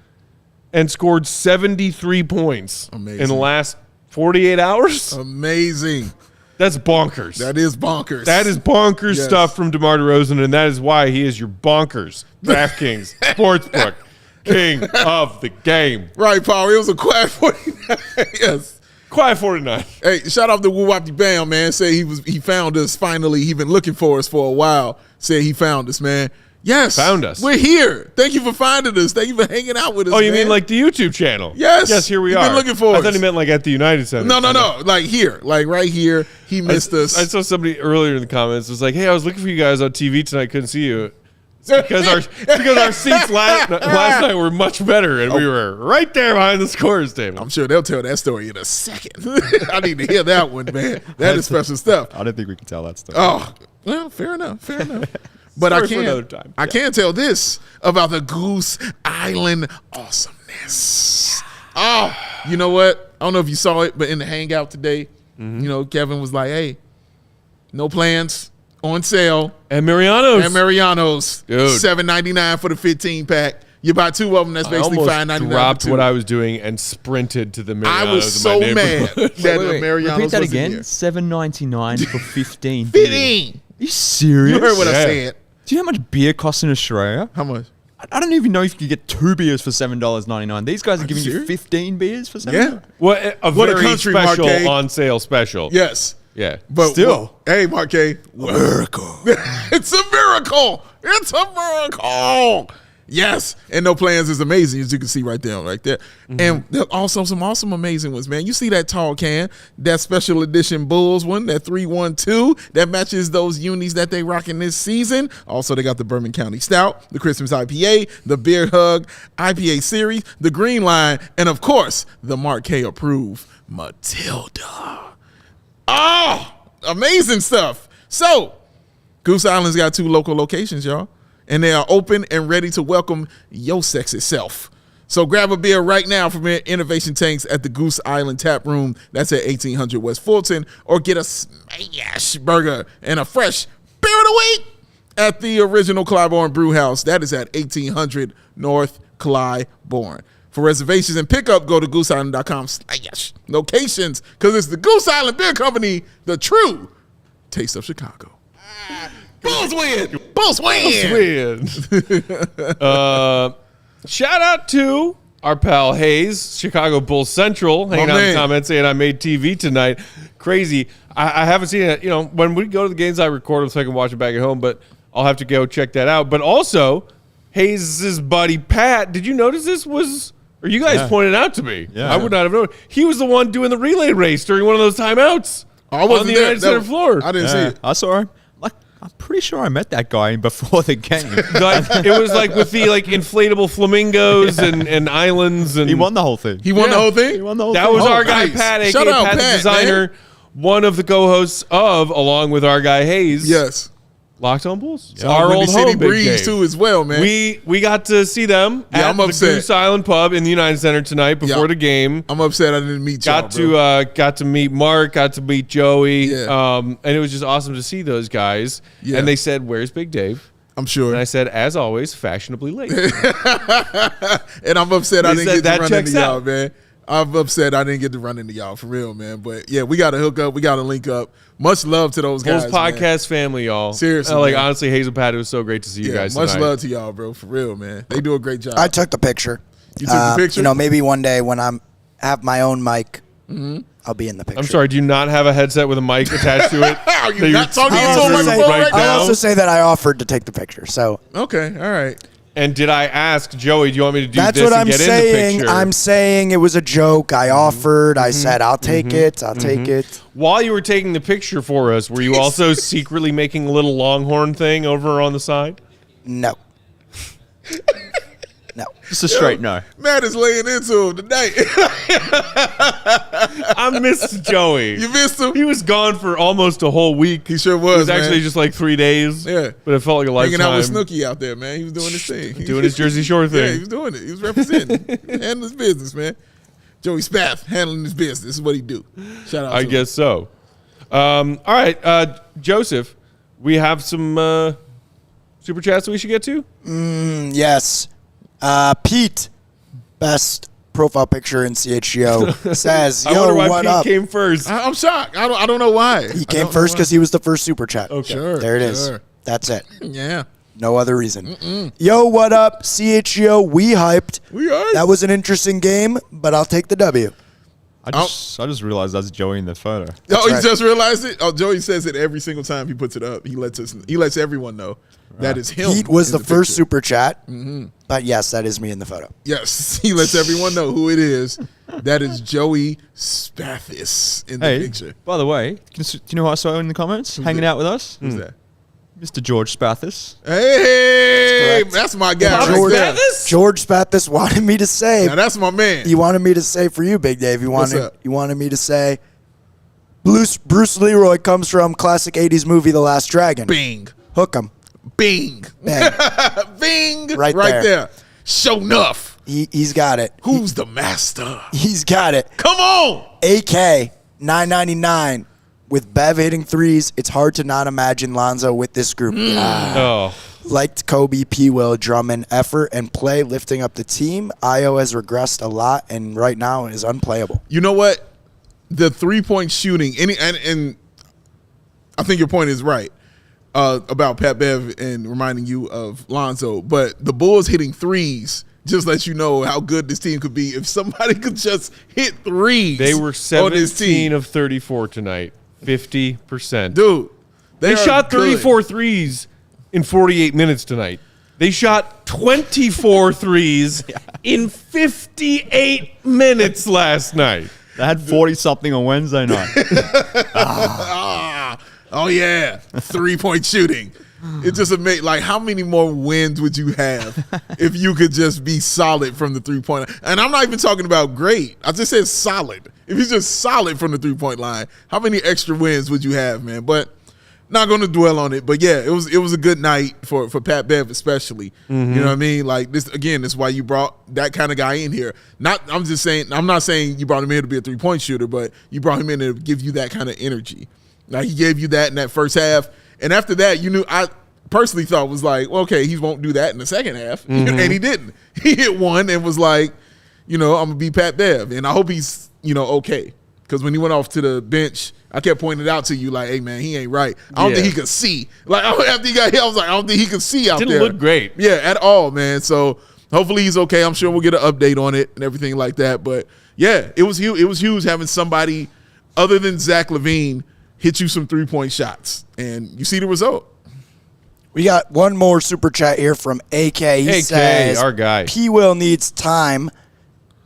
and scored 73 points Amazing. in the last 48 hours. Amazing. That's bonkers. That is bonkers. That is bonkers Yes. stuff from DeMar DeRozan, and that is why he is your bonkers DraftKings Sportsbook king of the game. right, Paul. It was a quiet 49. Yes. Quiet 49. Hey, shout out to Woo Wapty Bam, man. Say he found us finally. He been looking for us for a while. Said he found us, man. Yes. Found us. We're here. Thank you for finding us. Thank you for hanging out with us. Oh, you man. mean like the YouTube channel? Yes. Yes, here we You've are. been looking for I us. thought he meant like at the United Center. No. Like here. Like right here. He missed us. I saw somebody earlier in the comments was like, "Hey, I was looking for you guys on TV tonight. Couldn't see you." It's because our seats last night were much better, and we were right there behind the scores table. I'm sure they'll tell that story in a second. I need to hear that one, man. That is special stuff. I don't think we can tell that story. Oh, well, fair enough. But Story for another time. I can tell this about the Goose Island awesomeness. Oh, you know what? I don't know if you saw it, but in the hangout today, you know, Kevin was like, "Hey, no plans on sale And Mariano's. at Mariano's, Dude. $7.99 for the 15 pack. You buy two of them, that's I basically almost $5.99. dropped for two. what I was doing and sprinted to the I Mariano's was so in my mad neighborhood. that Wait, the Mariano's repeat that wasn't again. here. $7.99 for 15. 15. Are you serious? You heard what I Yeah. said. Do you know how much beer costs in Australia? How much? I don't even know if you could get 2 beers for $7.99. These guys are giving you serious? 15 beers for $7. Yeah. What a What a very country, special Marquez. on sale special. Yes. Yeah. But Still. hey, Marquez, miracle. It's a miracle. It's a miracle. Yes, and no plans is amazing, as you can see right there. And there also some awesome amazing ones, man. You see that tall can, that special edition Bulls one, that 312 that matches those unis that they rocking this season. Also, they got the Bourbon County Stout, the Christmas IPA, the Beer Hug IPA series, the Green Line, and of course the Mark K approved Matilda. Oh, amazing stuff. So, Goose Island's got 2 local locations, y'all. And they are open and ready to welcome your sexy self. So grab a beer right now from Innovation Tanks at the Goose Island Tap Room. That's at 1800 West Fulton. Or get a smash burger and a fresh beer of the week at the original Clybourne Brew House. That is at 1800 North Clybourne. For reservations and pickup, go to gooseisland.com/locations, because it's the Goose Island Beer Company, the true taste of Chicago. Bulls win! Bulls win! Shout out to our pal Hayes, Chicago Bulls Central, hanging out in the man. comments saying I made TV tonight. Crazy. I haven't seen it. You know, when we go to the games, I record them so I can watch it back at home, but I'll have to go check that out. But also, Hayes' buddy Pat, did you notice this was, or you guys pointed out to me? Yeah. I would not have known. He was the one doing the relay race during one of those timeouts I wasn't on the there. United Center floor. I didn't see it. I saw him. I'm pretty sure I met that guy before the game. Like, it was like with the like inflatable flamingos and islands, and He won the whole thing. He won the whole thing? He won the whole that thing. was Oh, our guy nice. Pat, aka Shout out Pat the Pat, designer, man. one of the co-hosts of, along with our guy Hayes. Yes. Locked On Bulls. So Our Windy old City home, Big Breeze, Dave. too, as well, man. We got to see them Yeah, at I'm the upset. Goose Island Pub in the United Center tonight before Yeah. the game. I'm upset I didn't meet y'all, Got to meet Mark, got to meet Joey, Yeah. and it was just awesome to see those guys. Yeah. And they said, "Where's Big Dave?" I'm sure. And I said, "As always, fashionably late." And I'm upset I They didn't said get that to run checks into y'all, out. man. I'm upset I didn't get to run into y'all, for real, man. But, yeah, we got to hook up. We got to link up. Much love to those Bulls guys, man. podcast family, y'all. Seriously, like man. honestly, Hazel Pat, it was so great to see you Yeah, guys much tonight. love to y'all, bro, for real, man. They do a great job. I took the picture. You took the picture? You know, maybe one day when have my own mic, I'll be in the picture. I'm sorry, do you not have a headset with a mic attached to it? Are you that not you're talking into a using microphone right now? I'll also say that I offered to take the picture. So Okay, all right. And did I ask Joey, do you want me to do that's this what and I'm get in the saying. picture? I'm saying it was a joke. I offered. I said, I'll take it. I'll take it. While you were taking the picture for us, were you also secretly making a little Longhorn thing over on the side? No. No. Just a straight no. Matt is laying into him tonight. I missed Joey. You missed him? He was gone for almost a whole week. He sure It was, was actually man. just like 3 days. Yeah. But it felt like a lifetime. Hanging out with Snooki out there, man. He was doing his thing. Doing his Jersey Shore Yeah, thing. he was doing it. He was representing. Handling his business, man. Joey Spath handling his business. This is what he do. Shout out to I him. guess so. All right, Joseph, we have some super chats that we should get to. Yes. Pete, best profile picture in CHGO, says, I wonder yo, why what Pete up? came first. I'm shocked. I don't know why. He came first because he was the first super chat. Okay. Sure. There it is. Sure. That's it. Yeah. No other reason. Yo, what up? CHGO, we hyped. We are. That was an interesting game, but I'll take the W. I just realized that's Joey in the photo. Oh, right. he just realized it? Oh, Joey says it every single time he puts it up. He lets everyone know that is him. Pete was in the first picture. super chat, but yes, that is me in the photo. Yes, he lets everyone know who it is. That is Joey Spathis in the Hey, picture. by the way, do you know who I saw in the comments hanging that? out with us? Who's that? Mr. George Spathis. Hey, correct. that's my guy George, right there. George Spathis wanted me to say. Now, that's my man. He wanted me to say for you, Big Dave. He What's wanted up? me to say. Bruce Leroy comes from classic '80s movie The Last Dragon. Bing. Hook 'em. Bing. Bang. Bing. Right there. there. Show enough. He's got it. Who's the master? He's got it. Come on. AK 999 with Bev hitting threes. It's hard to not imagine Lonzo with this group. Oh, Liked Kobe, P. Will, Drummond, effort and play lifting up the team. Io has regressed a lot and right now is unplayable. You know what? The 3-point shooting, and I think your point is right about Pat Bev and reminding you of Lonzo. But the Bulls hitting threes just lets you know how good this team could be if somebody could just hit threes. they were on this 17 team. of 34 tonight, 50%. Dude, They are shot good. 34 threes in 48 minutes tonight. They shot 24 threes in 58 minutes last night. They had 40-something on Wednesday night. Oh yeah, 3-point shooting. It just amazing. Like, how many more wins would you have if you could just be solid from the 3-point line? And I'm not even talking about great. I just said solid. If you're just solid from the 3-point line, how many extra wins would you have, man? But not going to dwell on it. But yeah, it was a good night for Pat Bev especially. You know what I mean? Like, this again, that's why you brought that kind of guy in here. I'm not saying you brought him in to be a 3-point shooter, but you brought him in to give you that kind of energy. Like, he gave you that in that first half. And after that, you knew, I personally thought was like, well, okay, he won't do that in the second half. And he didn't. He hit one and was like, I'm going to be Pat Bev. And I hope he's, okay. Because when he went off to the bench, I kept pointing it out to you like, hey, man, he ain't right. I don't think he could see. Like, after he got hit, I was like, I don't think he could see out there. Didn't look great. Yeah, at all, man. So hopefully he's okay. I'm sure we'll get an update on it and everything like that. But, yeah, it was huge. It was huge having somebody other than Zach LaVine hit you some 3-point shots. And you see the result. We got one more super chat here from AK. He says, our guy. P. Will needs time.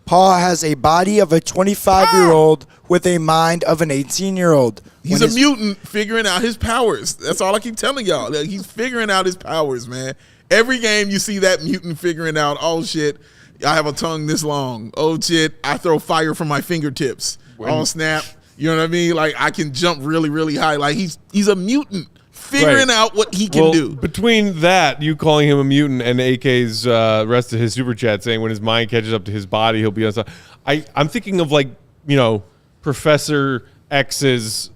Paul has a body of a 25-year-old with a mind of an 18-year-old. He's a mutant figuring out his powers. That's all I keep telling y'all. Like, he's figuring out his powers, man. Every game you see that mutant figuring out, oh, shit, I have a tongue this long. Oh, shit, I throw fire from my fingertips. Oh, snap. You know what I mean? Like, I can jump really, really high. Like, he's a mutant figuring out what he can do. Between that, you calling him a mutant, and AK's rest of his super chat saying when his mind catches up to his body, he'll be on. I'm thinking of, like, Professor X's,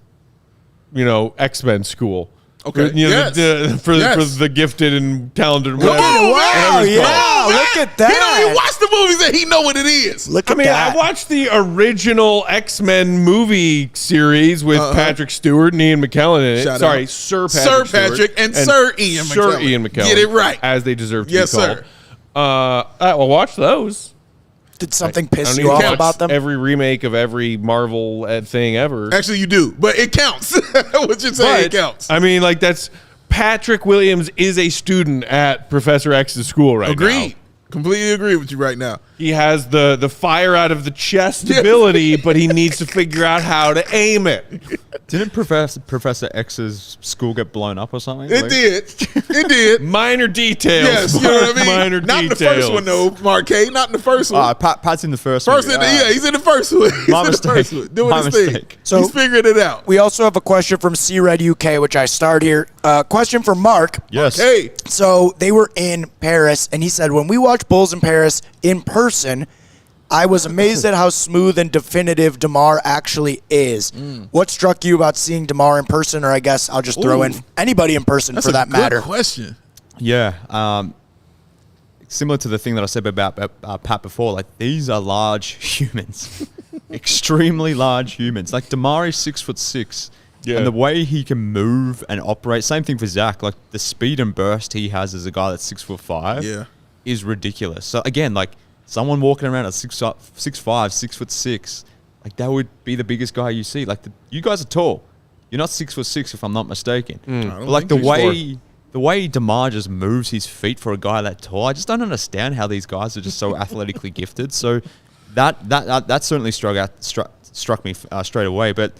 X-Men school. Okay. For the gifted and talented. Whatever. Oh, wow. Yeah, look at that. He don't even watch the movies and he know what it is. Look at that. I watched the original X-Men movie series with Patrick Stewart and Ian McKellen in it. Shout Sorry, out. Sir Sir Patrick Patrick Stewart and Sir Ian Sir McKellen. Ian McKellen. Get it right. As they deserve to Yes, be called. sir. Well, watch those. Did something I piss don't you even off watch about them? every remake of every Marvel thing ever. Actually, you do, but it counts. What you're saying, it counts. I mean, like, that's Patrick Williams is a student at Professor X's school right now. Agreed. Completely agree with you right now. He has the fire out of the chest ability, but he needs to figure out how to aim it. Didn't Professor X's school get blown up or something? It did. It did. Minor details. Yes, you know what I mean? Minor not details. in the first one, though, Marquet. Not in the first one. Pat's in the first First one. in he's in the first one. He's My in the mistake. first one. Doing My his thing. mistake. So- He's figuring it out. We also have a question from C-Red UK, which I start here. Question for Mark. Yes. Hey, So they were in Paris, and he said, when we watch Bulls in Paris in person, I was amazed at how smooth and definitive DeMar actually is. What struck you about seeing DeMar in person, or I guess I'll just throw in anybody in person for that matter? That's a good question. Yeah. Similar to the thing that I said about Pat before, like these are large humans, extremely large humans. Like DeMar is 6'6", and the way he can move and operate. Same thing for Zach. Like the speed and burst he has as a guy that's 6'5", is ridiculous. So again, like someone walking around at 6'5", 6'6", like that would be the biggest guy you see. Like you guys are tall. You're not 6'6", if I'm not mistaken. But like the way DeMar just moves his feet for a guy that tall, I just don't understand how these guys are just so athletically gifted. So that certainly struck me straight away. But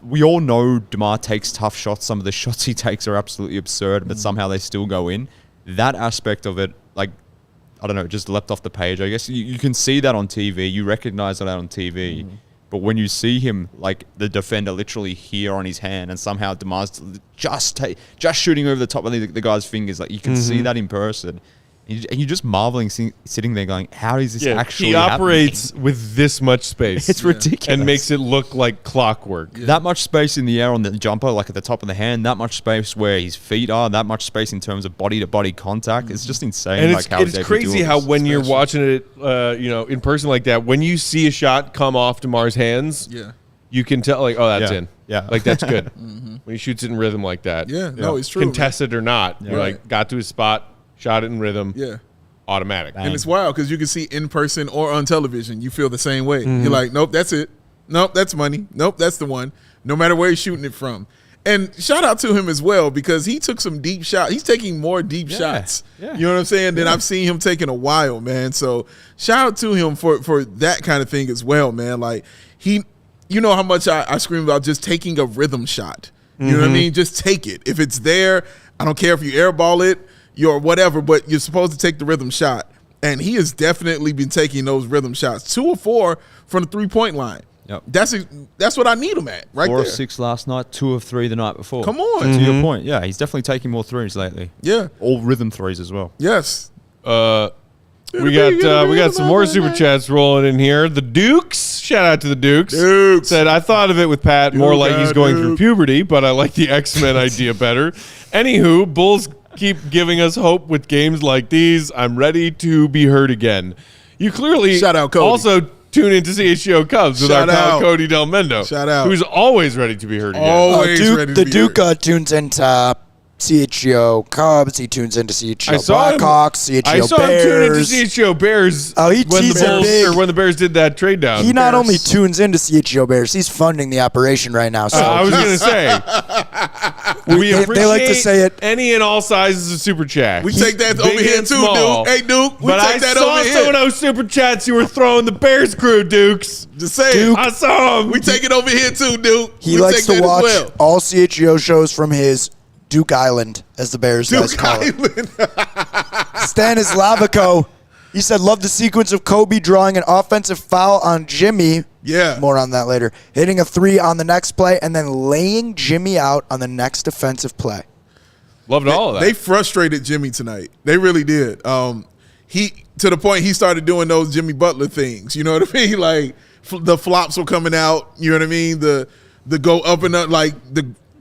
we all know DeMar takes tough shots. Some of the shots he takes are absolutely absurd, but somehow they still go in. That aspect of it, like, I don't know, just leapt off the page. I guess you can see that on TV. You recognize that on TV. But when you see him, like the defender literally here on his hand, and somehow DeMar's just shooting over the top of the guy's fingers, like you can see that in person. And you're just marveling, sitting there going, how is this actually He operates happening? with this much space. It's ridiculous. And makes it look like clockwork. That much space in the air on the jumper, like at the top of the hand, that much space where his feet are, that much space in terms of body-to-body contact. It's just insane. And like how it's crazy how when you're watching it in person like that, when you see a shot come off DeMar's hands, you can tell, like, oh, that's in. Yeah. Like, that's good. When he shoots it in rhythm like that. Yeah, no, it's true. Contested or not. You're like, got to his spot, shot it in rhythm. Yeah. Automatic. And it's wild because you can see in person or on television, you feel the same way. You're like, nope, that's it. Nope, that's money. Nope, that's the one. No matter where he's shooting it from. And shout out to him as well because he took some deep shots. He's taking more deep shots. Yeah. You know what I'm saying? Than I've seen him take in a while, man. So shout out to him for that kind of thing as well, man. Like you know how much I scream about just taking a rhythm shot. You know what I mean? Just take it. If it's there, I don't care if you airball it, or whatever, but you're supposed to take the rhythm shot. And he has definitely been taking those rhythm shots. 2 of 4 from the 3-point line. Yep. That's what I need him at, right 4 there. 4 of 6 last night, 2 of 3 the night before. Come on. To your point, yeah, he's definitely taking more threes lately. Yeah. All rhythm threes as well. Yes. We got some more super chats rolling in here. The Dukes, shout out to the Dukes. Said, I thought of it with Pat more like he's going through puberty, but I like the X-Men idea better. Anywho, Bulls keep giving us hope with games like these. I'm ready to be heard again. You clearly shout out Cody. Also tune into CHGO Cubs with our pal Cody Del Mendo. Shout out. Who's always ready to be heard again. Always ready to be heard. The Duke tunes into CHGO Cubs. He tunes into CHGO Blackhawks, CHGO Bears. I saw him tune into CHGO Bears when the Bears did that trade down. He not only tunes into CHGO Bears, he's funding the operation right now. So I was going to say, we appreciate they like to say it. Any and all sizes of super chat. We take that over here too, Duke. Hey, Duke, we take that over here. But I saw some of those super chats you were throwing the Bears crew, Dukes. Just saying. Duke, I saw them. We take it over here too, Duke. He likes to watch all CHGO shows from his Duke Island, as the Bears guys call it. Stanislavico, he said, love the sequence of Kobe drawing an offensive foul on Jimmy. Yeah. More on that later. Hitting a 3 on the next play and then laying Jimmy out on the next defensive play. Loved all of that. They frustrated Jimmy tonight. They really did. He to the point he started doing those Jimmy Butler things. You know what I mean? Like the flops were coming out. You know what I mean? The go up and up, like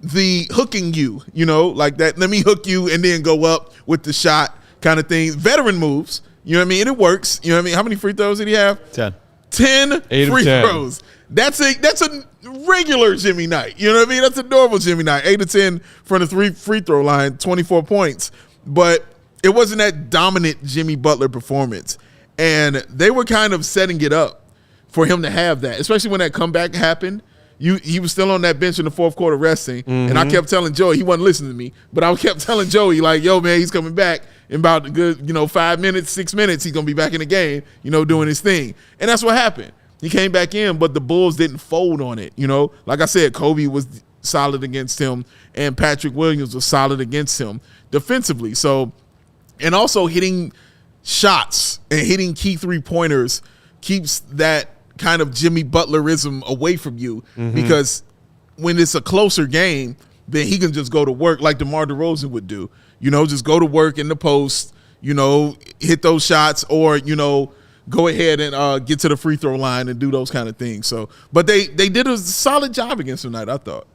the hooking you know, like that. Let me hook you and then go up with the shot kind of thing. Veteran moves. You know what I mean? And it works. You know what I mean? How many free throws did he have? 10. 10 free throws. That's a regular Jimmy night. You know what I mean? That's a normal Jimmy night. 8 of 10 from the free throw line, 24 points. But it wasn't that dominant Jimmy Butler performance. And they were kind of setting it up for him to have that, especially when that comeback happened. He was still on that bench in the fourth quarter resting, and I kept telling Joey, he wasn't listening to me, but I kept telling Joey, like, yo, man, he's coming back in about a good, 5 minutes, 6 minutes, he's going to be back in the game, doing his thing. And that's what happened. He came back in, but the Bulls didn't fold on it, Like I said, Kobe was solid against him, and Patrick Williams was solid against him defensively. So, and also hitting shots and hitting key three-pointers keeps that kind of Jimmy Butlerism away from you, because when it's a closer game, then he can just go to work like DeMar DeRozan would do. Just go to work in the post, hit those shots, or, go ahead and get to the free throw line and do those kind of things. So, but they did a solid job against him tonight, I thought.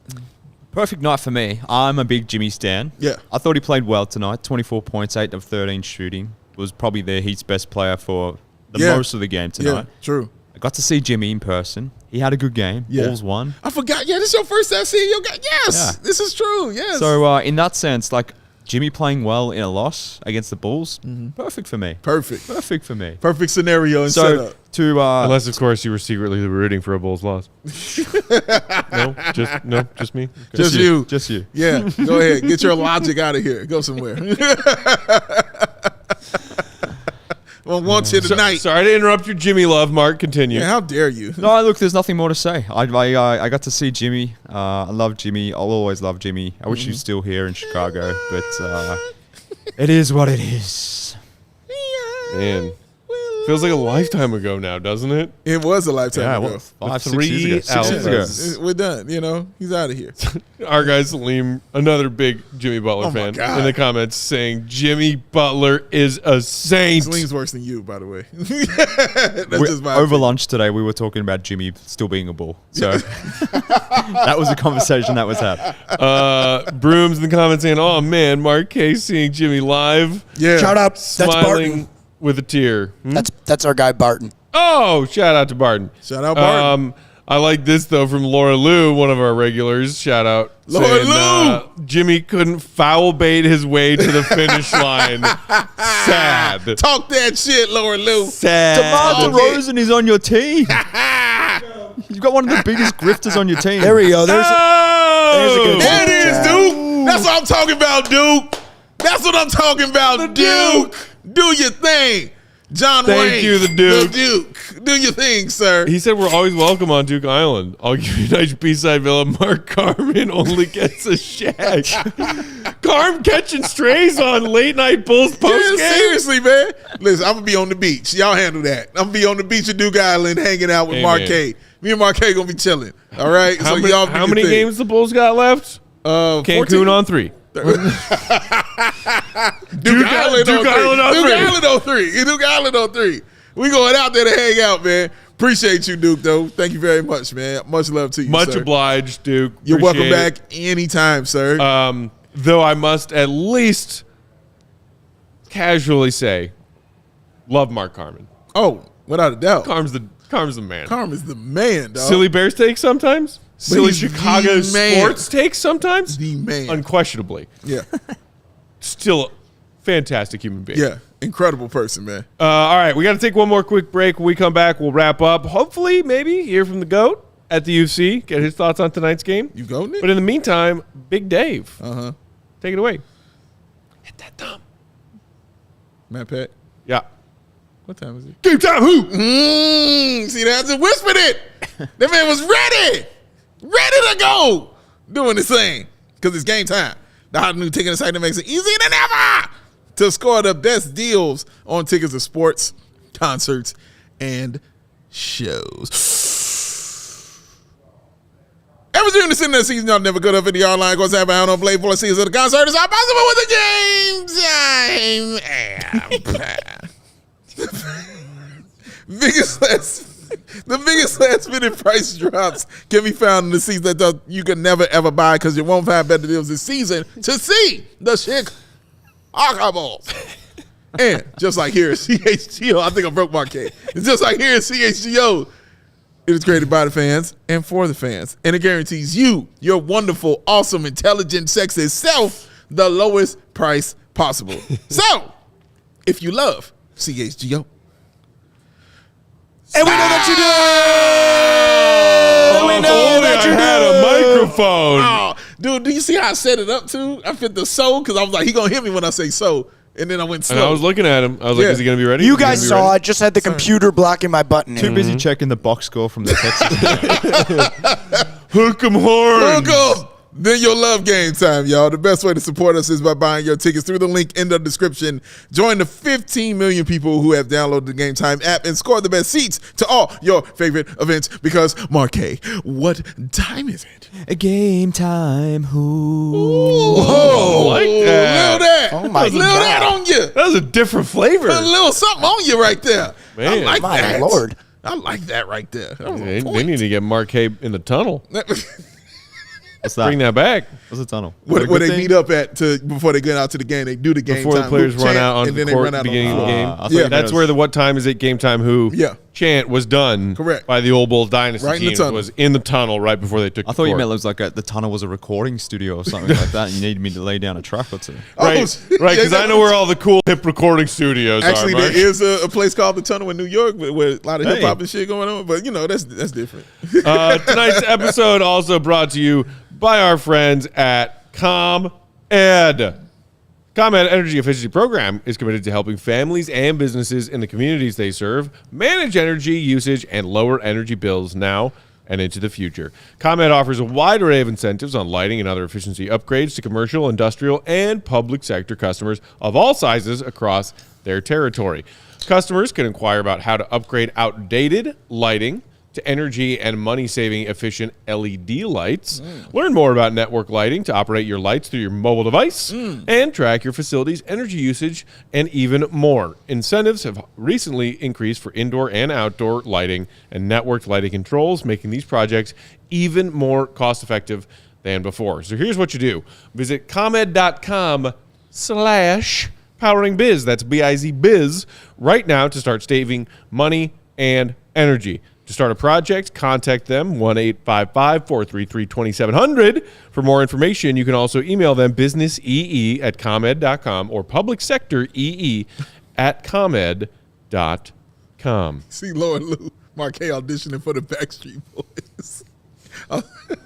Perfect night for me. I'm a big Jimmy stan. Yeah. I thought he played well tonight. 24 points, 8 of 13 shooting. Was probably the Heat's best player for the most of the game tonight. Yeah, true. I got to see Jimmy in person. He had a good game. Yeah. Bulls won. I forgot. Yeah, this is your first time seeing your guy. Yes, Yeah. this is true. Yes. So in that sense, like Jimmy playing well in a loss against the Bulls, perfect for me. Perfect For me. Perfect scenario and So setup. to Unless, of course, you were secretly rooting for a Bulls loss. Just me. Okay. Just you. Just you. Yeah, go ahead. Get your logic out of here. Go somewhere. Well, want you tonight. Sorry to interrupt your Jimmy love, Mark. Continue. Yeah, how dare you? No, look, there's nothing more to say. I got to see Jimmy. I love Jimmy. I'll always love Jimmy. I wish he was still here in Chicago, but it is what it is. Man, feels like a lifetime ago now, doesn't it? It was a lifetime ago. What, 5, 6 3 years ago. 6 years hours. ago. We're done. You know, he's out of here. Our guy Salim, another big Jimmy Butler Oh, my fan, God. in the comments saying Jimmy Butler is a saint. Salim's worse than you, by the way. That's just my Over opinion. lunch today, we were talking about Jimmy still being a Bull. So that was a conversation that was had. Brooms in the comments saying, "Oh man, Mark K seeing Jimmy live, Yeah. Shout out. That's smiling Barton. with a tear." That's our guy Barton. Oh, shout out to Barton. Shout out Barton. I like this though from Laura Lou, one of our regulars. Shout out, Laura saying, Jimmy couldn't foul bait his way to the finish line. Sad. Talk that shit, Laura Lou. Sad. DeMar DeRozan is on your team. You've got one of the biggest grifters on your team. There we go. There's a good There it is, Jab. Duke. That's what I'm talking about, Duke. That's what I'm talking about, Duke. Do your thing. John Thank Wayne. you, the Duke. The Duke. Do your thing, sir. He said we're always welcome on Duke Island. I'll give you a nice B-side villa. Mark Carmen only gets a shack. Carm catching strays on late night Bulls Yeah, postgame. seriously, man. Listen, I'm going to be on the beach. Y'all handle that. I'm going to be on the beach of Duke Island hanging out with Hey, Mark man. K. Me and Mark K going to be chilling. All right? How so many, y'all do how your many thing. games the Bulls got left? Cancun 14? on 3. Duke Island Duke on Island on 3. three. Duke Island on 3. Duke Island on 3. We going out there to hang out, man. Appreciate you, Duke, though. Thank you very much, man. Much love to you, Much sir. obliged, Duke. You're welcome Appreciate back anytime, sir. it. Though I must at least casually say, love Mark Carmen. Oh, without a doubt. Carm's the man. Carm is the man, dog. Silly Bears takes sometimes. Silly he's Chicago the man. sports takes sometimes. The man. Unquestionably. Yeah. Still a fantastic human being. Yeah. Incredible person, man. All right, we got to take one more quick break. When we come back, we'll wrap up. Hopefully, maybe hear from the GOAT at the UFC, get his thoughts on tonight's game. You go, Nick? But in the meantime, Big Dave, Uh-huh. take it away. Hit that thumb. Matt Pat. Yeah. What time is it? Game time, who? See, that? I just whispered it. That man was ready. Ready to go. Doing this thing. Because it's game time. The hot new ticketing site that makes it easier than ever to score the best deals on tickets to sports, concerts, and shows. Ever during the season of the season, y'all never go to video online, go have out on play for the season of the concert. It's all possible with the game time. The biggest last minute price drops can be found in the season that you can never ever buy because you won't find better deals this season to see the CHGO Bulls. And just like here at CHGO, I think I broke my case. It's just like here at CHGO, it is created by the fans and for the fans. And it guarantees you, your wonderful, awesome, intelligent, sexy self, the lowest price possible. So, if you love CHGO, And we know that you do. We know that you had a microphone. oh, dude, do you see how I set it up too? I fit the so because I was like, he gonna hit me when I say so. And then I went slow. And I was looking at him. I was like, Yeah. is he going to be ready? You Is he gonna guys be saw. ready? I just had the computer blocking my button. Too busy checking the box score from the Texas game. Hook 'em horns. then you'll love Game Time, y'all. The best way to support us is by buying your tickets through the link in the description. Join the 15 million people who have downloaded the Game Time app and score the best seats to all your favorite events because, Marquet, what time is it? A Game Time. Whoa, like that. Little that. Oh, my Little God. that on you. That was a different flavor. Put a little something on you right there. Man. I like My that. Lord. I like that right there. That was They on point. need to get Marquet in the tunnel. What's that? Bring that back. What's the tunnel? Where Good they thing? meet up at before they get out to the game. They do the game Before time the players who run chant, out on and the then they court run at out the beginning on of the the game. I thought Yeah. you That's guys- where the what time is it Game Time who Yeah. chant was done. Correct. By the old Bulls dynasty Right in the teams tunnel. was in the tunnel right before they took I the thought you court. meant it was like the tunnel was a recording studio or something like that, and you needed me to lay down a track or two. Right, Oh, right, because yeah, I know where all the cool hip recording studios Actually, are. there Mark. is a place called the Tunnel in New York with a lot of Hey. hip hop and shit going on. But that's different. Tonight's episode also brought to you by our friends at ComEd. ComEd Energy Efficiency Program is committed to helping families and businesses in the communities they serve manage energy usage and lower energy bills now and into the future. ComEd offers a wide array of incentives on lighting and other efficiency upgrades to commercial, industrial, and public sector customers of all sizes across their territory. Customers can inquire about how to upgrade outdated lighting to energy and money-saving efficient LED lights. Learn more about network lighting to operate your lights through your mobile device and track your facility's energy usage and even more. Incentives have recently increased for indoor and outdoor lighting and networked lighting controls, making these projects even more cost-effective than before. So here's what you do. Visit ComEd.com/poweringbiz. That's B-I-Z biz right now to start saving money and energy. To start a project, contact them 1-855-433-2700. For more information, you can also email them businessee@comed.com or publicsectoree@comed.com. See Lord Lou Marquet auditioning for the Backstreet Boys.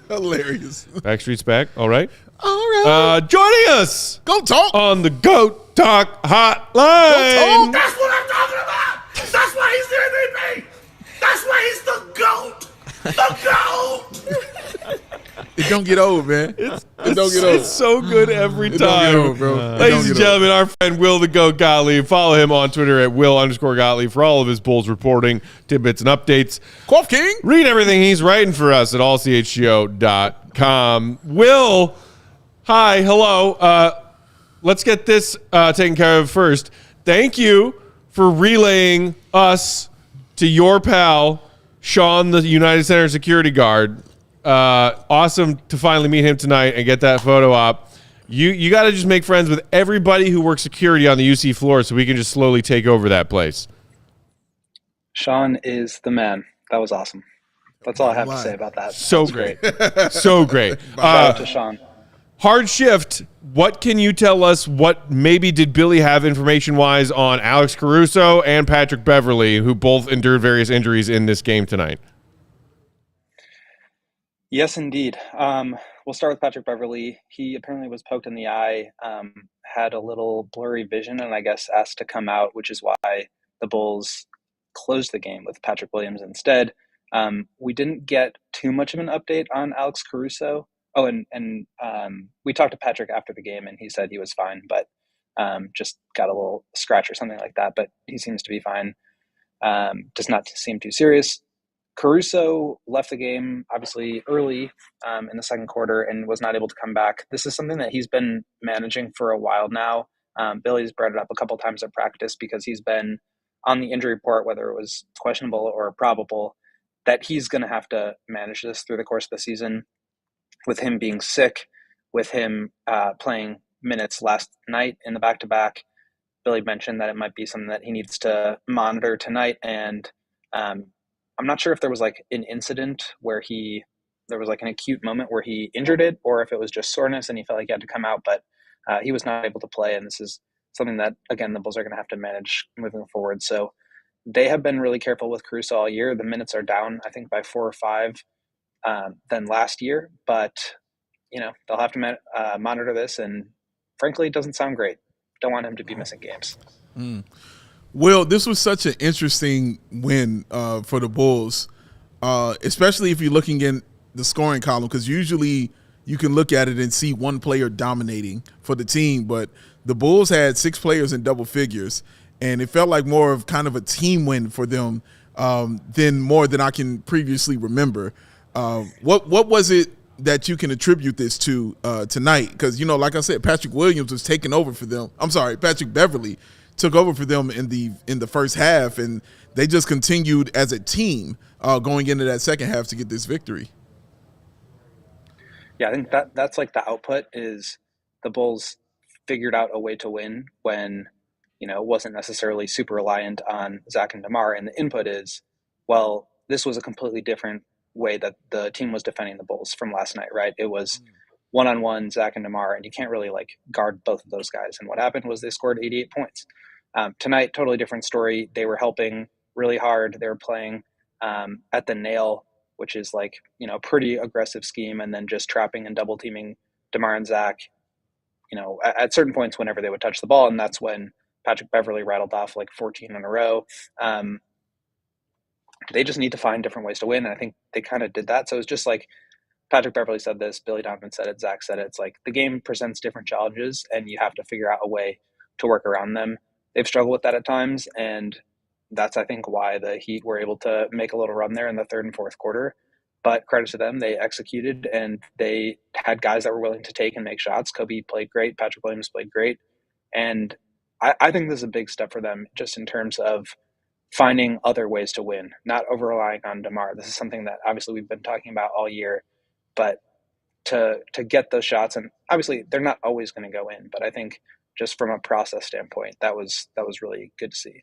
Hilarious. Backstreet's back. All right. All right. Joining us Go talk. on the GOAT Talk Hotline. Go talk. That's what I'm talking about. That's why he's the MVP. That's why he's the GOAT. The GOAT. It don't get old, man. It don't get old. It's so good every It don't time. get old, bro. It don't Ladies and get gentlemen, our friend Will the Goat Gottlieb. Follow him on Twitter at Will_Gottlieb for all of his Bulls reporting, tidbits, and updates. Quaff King. Read everything he's writing for us at allchgo.com. Will, hi, hello. Let's get this taken care of first. Thank you for relaying us to your pal, Sean, the United Center security guard. Awesome to finally meet him tonight and get that photo op. You got to just make friends with everybody who works security on the UC floor so we can just slowly take over that place. Sean is the man. That was awesome. That's all I have to say about that. So That was great. So great. Shout out to Sean. Hard shift. What can you tell us? What maybe did Billy have information-wise on Alex Caruso and Patrick Beverley, who both endured various injuries in this game tonight? Yes, indeed. We'll start with Patrick Beverley. He apparently was poked in the eye, had a little blurry vision, and I guess asked to come out, which is why the Bulls closed the game with Patrick Williams instead. We didn't get too much of an update on Alex Caruso. Oh, and we talked to Patrick after the game, and he said he was fine, but just got a little scratch or something like that. But he seems to be fine. Does not seem too serious. Caruso left the game, obviously, early in the second quarter and was not able to come back. This is something that he's been managing for a while now. Billy's brought it up a couple times at practice because he's been on the injury report, whether it was questionable or probable, that he's going to have to manage this through the course of the season. With him being sick, with him playing minutes last night in the back-to-back, Billy mentioned that it might be something that he needs to monitor tonight. And I'm not sure if there was like an incident where there was like an acute moment where he injured it, or if it was just soreness and he felt like he had to come out, but he was not able to play. And this is something that, again, the Bulls are going to have to manage moving forward. So they have been really careful with Caruso all year. The minutes are down, I think, by 4 or 5 than last year, but they'll have to monitor this, and frankly, it doesn't sound great. Don't want him to be missing games. Well, this was such an interesting win for the Bulls, especially if you're looking in the scoring column, because usually you can look at it and see one player dominating for the team. But the Bulls had 6 players in double figures, and it felt like more of kind of a team win for them than more than I can previously remember. What was it that you can attribute this to tonight? Because, you know, like I said, Patrick Williams was taking over for them. I'm sorry, Patrick Beverley took over for them in the first half, and they just continued as a team going into that second half to get this victory. Yeah, I think that's like the output is the Bulls figured out a way to win when, you know, it wasn't necessarily super reliant on Zach and DeMar. And the input is, well, this was a completely different way that the team was defending the Bulls from last night, right? It was one-on-one Zach and DeMar, and you can't really like guard both of those guys. And what happened was they scored 88 points. Tonight, totally different story. They were helping really hard. They were playing at the nail, which is like, you know, pretty aggressive scheme, and then just trapping and double teaming DeMar and Zach, you know, at certain points whenever they would touch the ball. And that's when Patrick Beverley rattled off like 14 in a row. They just need to find different ways to win. And I think they kind of did that. So it's just like Patrick Beverley said this, Billy Donovan said it, Zach said it. It's like the game presents different challenges and you have to figure out a way to work around them. They've struggled with that at times. And that's, I think, why the Heat were able to make a little run there in the third and fourth quarter. But credit to them, they executed and they had guys that were willing to take and make shots. Kobe played great. Patrick Williams played great. And I think this is a big step for them just in terms of finding other ways to win, not over-relying on DeMar. This is something that obviously we've been talking about all year. But to get those shots, and obviously they're not always going to go in, but I think just from a process standpoint, that was really good to see.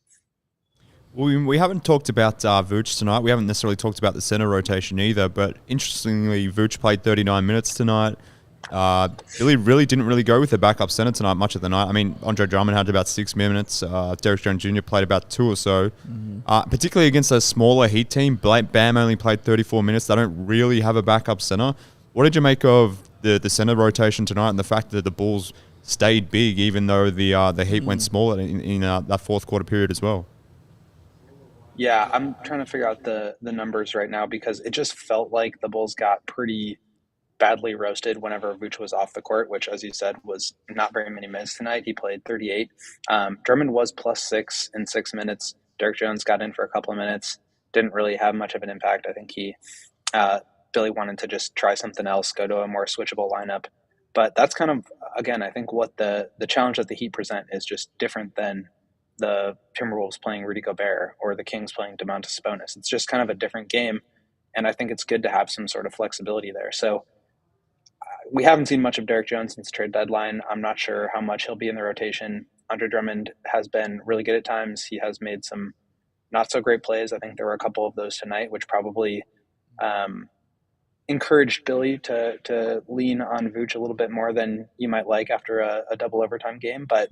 We haven't talked about Vooch tonight. We haven't necessarily talked about the center rotation either, but interestingly, Vooch played 39 minutes tonight. Billy really didn't go with the backup center tonight much of the night. I mean, Andre Drummond had about 6 minutes. Derek Jones Jr. played about 2 or so. Particularly against a smaller Heat team, Bam only played 34 minutes. They don't really have a backup center. What did you make of the center rotation tonight and the fact that the Bulls stayed big even though the Heat went smaller in that fourth quarter period as well? Yeah, I'm trying to figure out the numbers right now because it just felt like the Bulls got pretty badly roasted whenever Vooch was off the court, which, as you said, was not very many minutes tonight. He played 38. Drummond was +6 in 6 minutes. Derek Jones got in for a couple of minutes. Didn't really have much of an impact. I think Billy wanted to just try something else, go to a more switchable lineup. But that's kind of, again, I think what the challenge that the Heat present is just different than the Timberwolves playing Rudy Gobert or the Kings playing Domantas Sabonis. It's just kind of a different game, and I think it's good to have some sort of flexibility there. So we haven't seen much of Derek Jones since trade deadline. I'm not sure how much he'll be in the rotation. Andre Drummond has been really good at times. He has made some not so great plays. I think there were a couple of those tonight, which probably encouraged Billy to lean on Vooch a little bit more than you might like after a double overtime game. But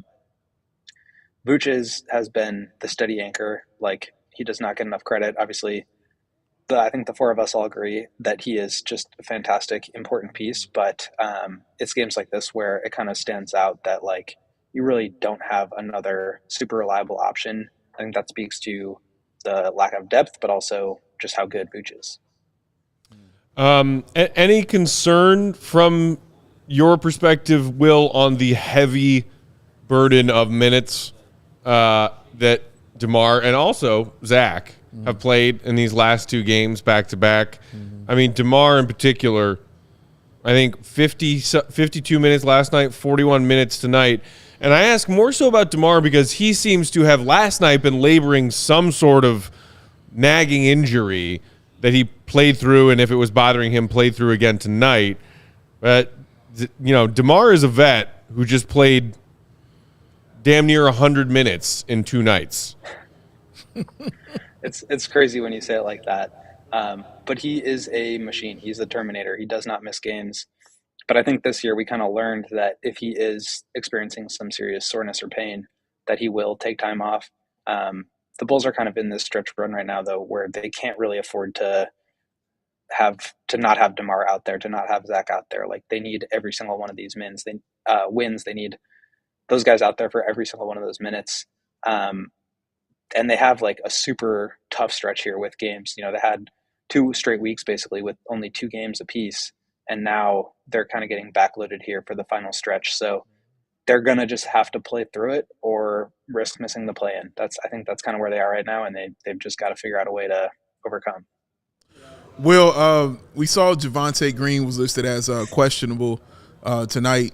Vooch has been the steady anchor. Like, he does not get enough credit. Obviously, I think the four of us all agree that he is just a fantastic, important piece. But it's games like this where it kind of stands out that, like, you really don't have another super reliable option. I think that speaks to the lack of depth, but also just how good Vooch is. Any concern from your perspective, Will, on the heavy burden of minutes that DeMar and also Zach have played in these last 2 games back-to-back? I mean, DeMar in particular, I think 52 minutes last night, 41 minutes tonight. And I ask more so about DeMar because he seems to have last night been laboring some sort of nagging injury that he played through, and if it was bothering him, played through again tonight. But, you know, DeMar is a vet who just played damn near 100 minutes in 2 nights. It's crazy when you say it like that. But he is a machine. He's a Terminator. He does not miss games. But I think this year we kind of learned that if he is experiencing some serious soreness or pain, that he will take time off. The Bulls are kind of in this stretch run right now, though, where they can't really afford to not have DeMar out there, to not have Zach out there. Like, they need every single one of these wins. They need those guys out there for every single one of those minutes. And they have like a super tough stretch here with games. You know, they had 2 straight weeks basically with only 2 games apiece. and now they're kind of getting backloaded here for the final stretch. So they're going to just have to play through it or risk missing the play-in. I think that's kind of where they are right now, and they've just got to figure out a way to overcome. Well, we saw Javonte Green was listed as questionable tonight.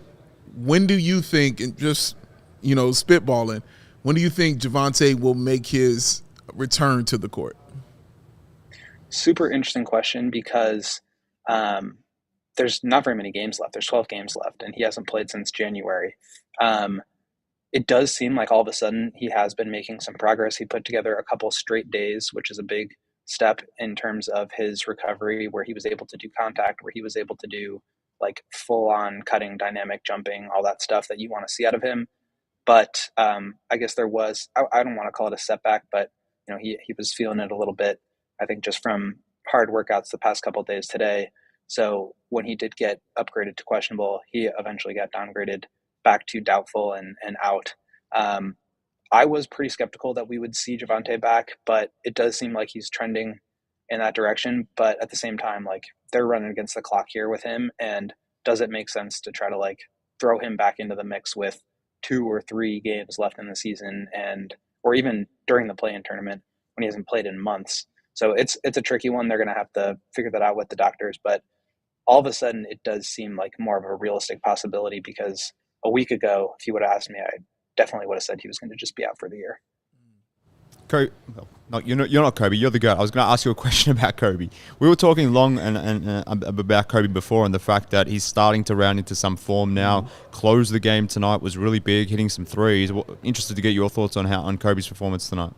When do you think, and just, spitballing, when do you think Javonte will make his return to the court? Super interesting question because there's not very many games left. There's 12 games left, and he hasn't played since January. It does seem like all of a sudden he has been making some progress. He put together a couple straight days, which is a big step in terms of his recovery, where he was able to do contact, where he was able to do like full-on cutting, dynamic jumping, all that stuff that you want to see out of him. But I guess there was, I don't want to call it a setback, but he was feeling it a little bit, I think, just from hard workouts the past couple of days today. So when he did get upgraded to questionable, he eventually got downgraded back to doubtful and out. I was pretty skeptical that we would see Javonte back, but it does seem like he's trending in that direction. But at the same time, like, they're running against the clock here with him. And does it make sense to try to like throw him back into the mix with 2 or 3 games left in the season, or even during the play-in tournament when he hasn't played in months? So it's a tricky one. They're going to have to figure that out with the doctors. But all of a sudden, it does seem like more of a realistic possibility, because a week ago, if you would have asked me, I definitely would have said he was going to just be out for the year. Kobe, no, you're not Kobe. You're the guy. I was going to ask you a question about Kobe. We were talking long and about Kobe before, and the fact that he's starting to round into some form now. Closed the game tonight, was really big, hitting some threes. Interested to get your thoughts on Kobe's performance tonight.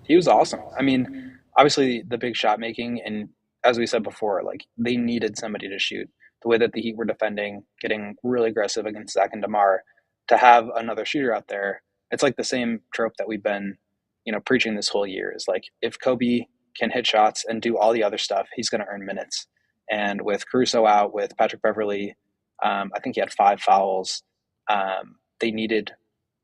He was awesome. I mean, obviously the big shot making, and as we said before, like, they needed somebody to shoot. The way that the Heat were defending, getting really aggressive against Zach and DeMar, to have another shooter out there, it's like the same trope that we've been, preaching this whole year, is like, if Kobe can hit shots and do all the other stuff, he's going to earn minutes. And with Caruso out, with Patrick Beverley, I think he had 5 fouls. They needed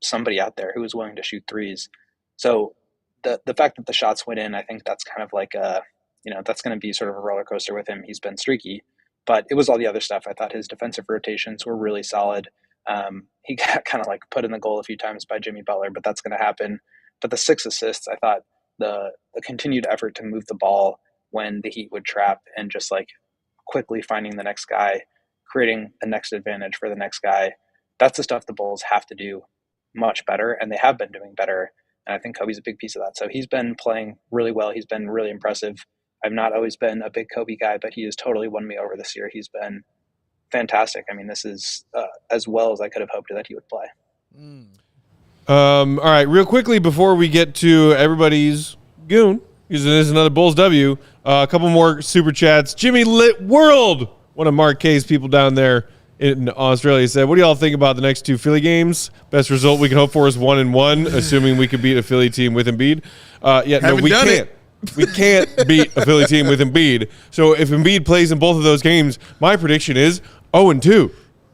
somebody out there who was willing to shoot threes. So the fact that the shots went in, I think that's kind of like that's going to be sort of a roller coaster with him. He's been streaky, but it was all the other stuff. I thought his defensive rotations were really solid. He got kind of like put in the goal a few times by Jimmy Butler, but that's going to happen. But the 6 assists, I thought the continued effort to move the ball when the Heat would trap, and just like quickly finding the next guy, creating the next advantage for the next guy, that's the stuff the Bulls have to do much better, and they have been doing better. And I think Kobe's a big piece of that. So he's been playing really well. He's been really impressive. I've not always been a big Kobe guy, but he has totally won me over this year. He's been fantastic. I mean, this is as well as I could have hoped that he would play. All right, real quickly before we get to everybody's goon, because it is another Bulls W, a couple more super chats. Jimmy Lit World, one of Mark K's people down there in Australia, said, what do y'all think about the next 2 Philly games? Best result we can hope for is 1-1, assuming we could beat a Philly team with Embiid. We can't. We can't beat a Philly team with Embiid. So if Embiid plays in both of those games, my prediction is 0-2.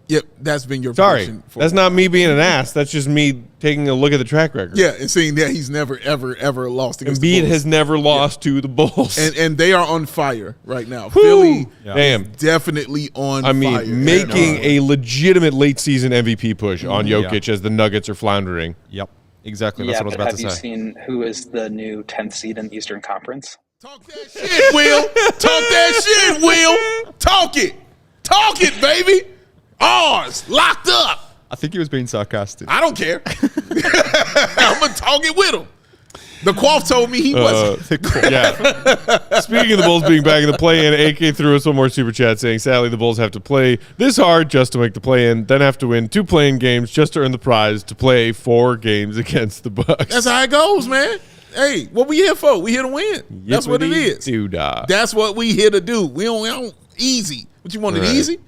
Yep, that's been your Sorry, prediction. that's not me being an ass. That's just me taking a look at the track record. Yeah, and seeing that he's never, ever, ever lost against the Embiid Bulls. has never lost to the Bulls. And they are on fire right now. Whew. Philly Damn. is definitely on fire. Making a legitimate late season MVP push on Jokic as the Nuggets are floundering. Yep, exactly. That's what I was about to say. Have you seen who is the new 10th seed in the Eastern Conference? Talk that shit, Will. Talk that shit, Will. Talk it. Talk it, baby. Ours. Locked up. I think he was being sarcastic. I don't care. I'm going to talk it with him. The Quaff told me he wasn't. Yeah. Speaking of the Bulls being back in the play-in, AK threw us one more super chat saying, sadly, the Bulls have to play this hard just to make the play-in, then have to win 2 play-in games just to earn the prize to play 4 games against the Bucks. That's how it goes, man. Hey, what we here for? We here to win. That's what it is. That's what we here to do. We don't easy. What you want, it easy?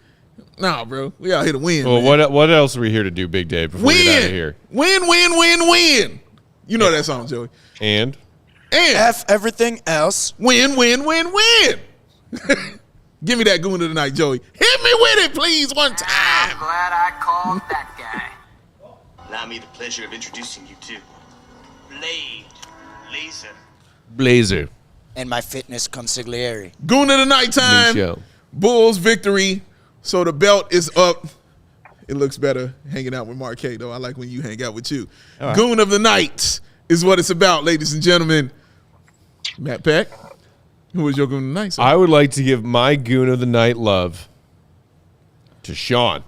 Nah, bro. We out here to win. Well, what else are we here to do, Big Dave, before we get out of here? Win. You know that song, Joey. And F everything else. Win. Give me that goon of the night, Joey. Hit me with it, please, one time. I'm glad I called that guy. Allow me the pleasure of introducing you to Blazer. Blazer. And my fitness consigliere. Goon of the night time. Show. Bulls victory. So the belt is up. It looks better hanging out with Marquet, though. I like when you hang out with you. Right. Goon of the night is what it's about, ladies and gentlemen. Matt Peck, who was your goon of the night, sir? I would like to give my goon of the night love to Sean.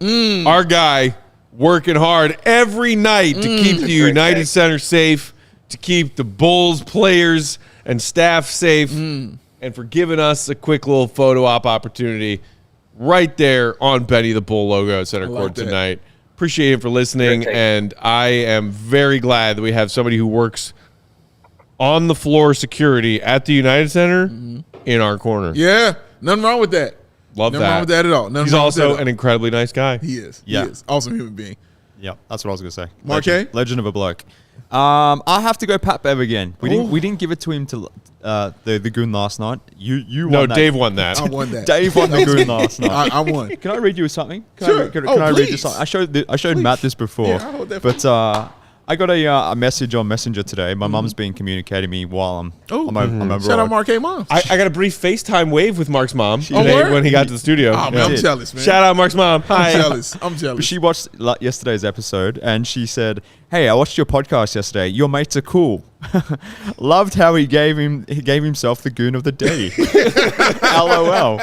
Our guy working hard every night to keep the United Center safe, to keep the Bulls players and staff safe, and for giving us a quick little photo op opportunity right there on Benny the Bull logo at center court tonight. Appreciate him for listening, and I am very glad that we have somebody who works on the floor security at the United Center in our corner. Yeah, nothing wrong with that. Nothing wrong with that at all. He's also an incredibly nice guy. He is. Yeah. He is. Awesome human being. Yeah, that's what I was going to say. Marquet? Legend of a bloke. I have to go Pat Bev again. We didn't give it to him to the goon last night. You won that. Dave won that. I won that. Dave won the goon last night. I won. Can I read you something? Sure. Can I read you Please. something? I showed Matt this before. Yeah, I'll hold that for but I got a message on Messenger today. My mum's been communicating me while I'm abroad. Shout out Marquet mom. I got a brief FaceTime wave with Mark's mom word? when he got to the studio. Oh, man, I'm jealous, man. Shout out Mark's mom. Hi. I'm jealous. But she watched yesterday's episode and she said, "Hey, I watched your podcast yesterday. Your mates are cool. Loved how he gave himself the goon of the day. LOL."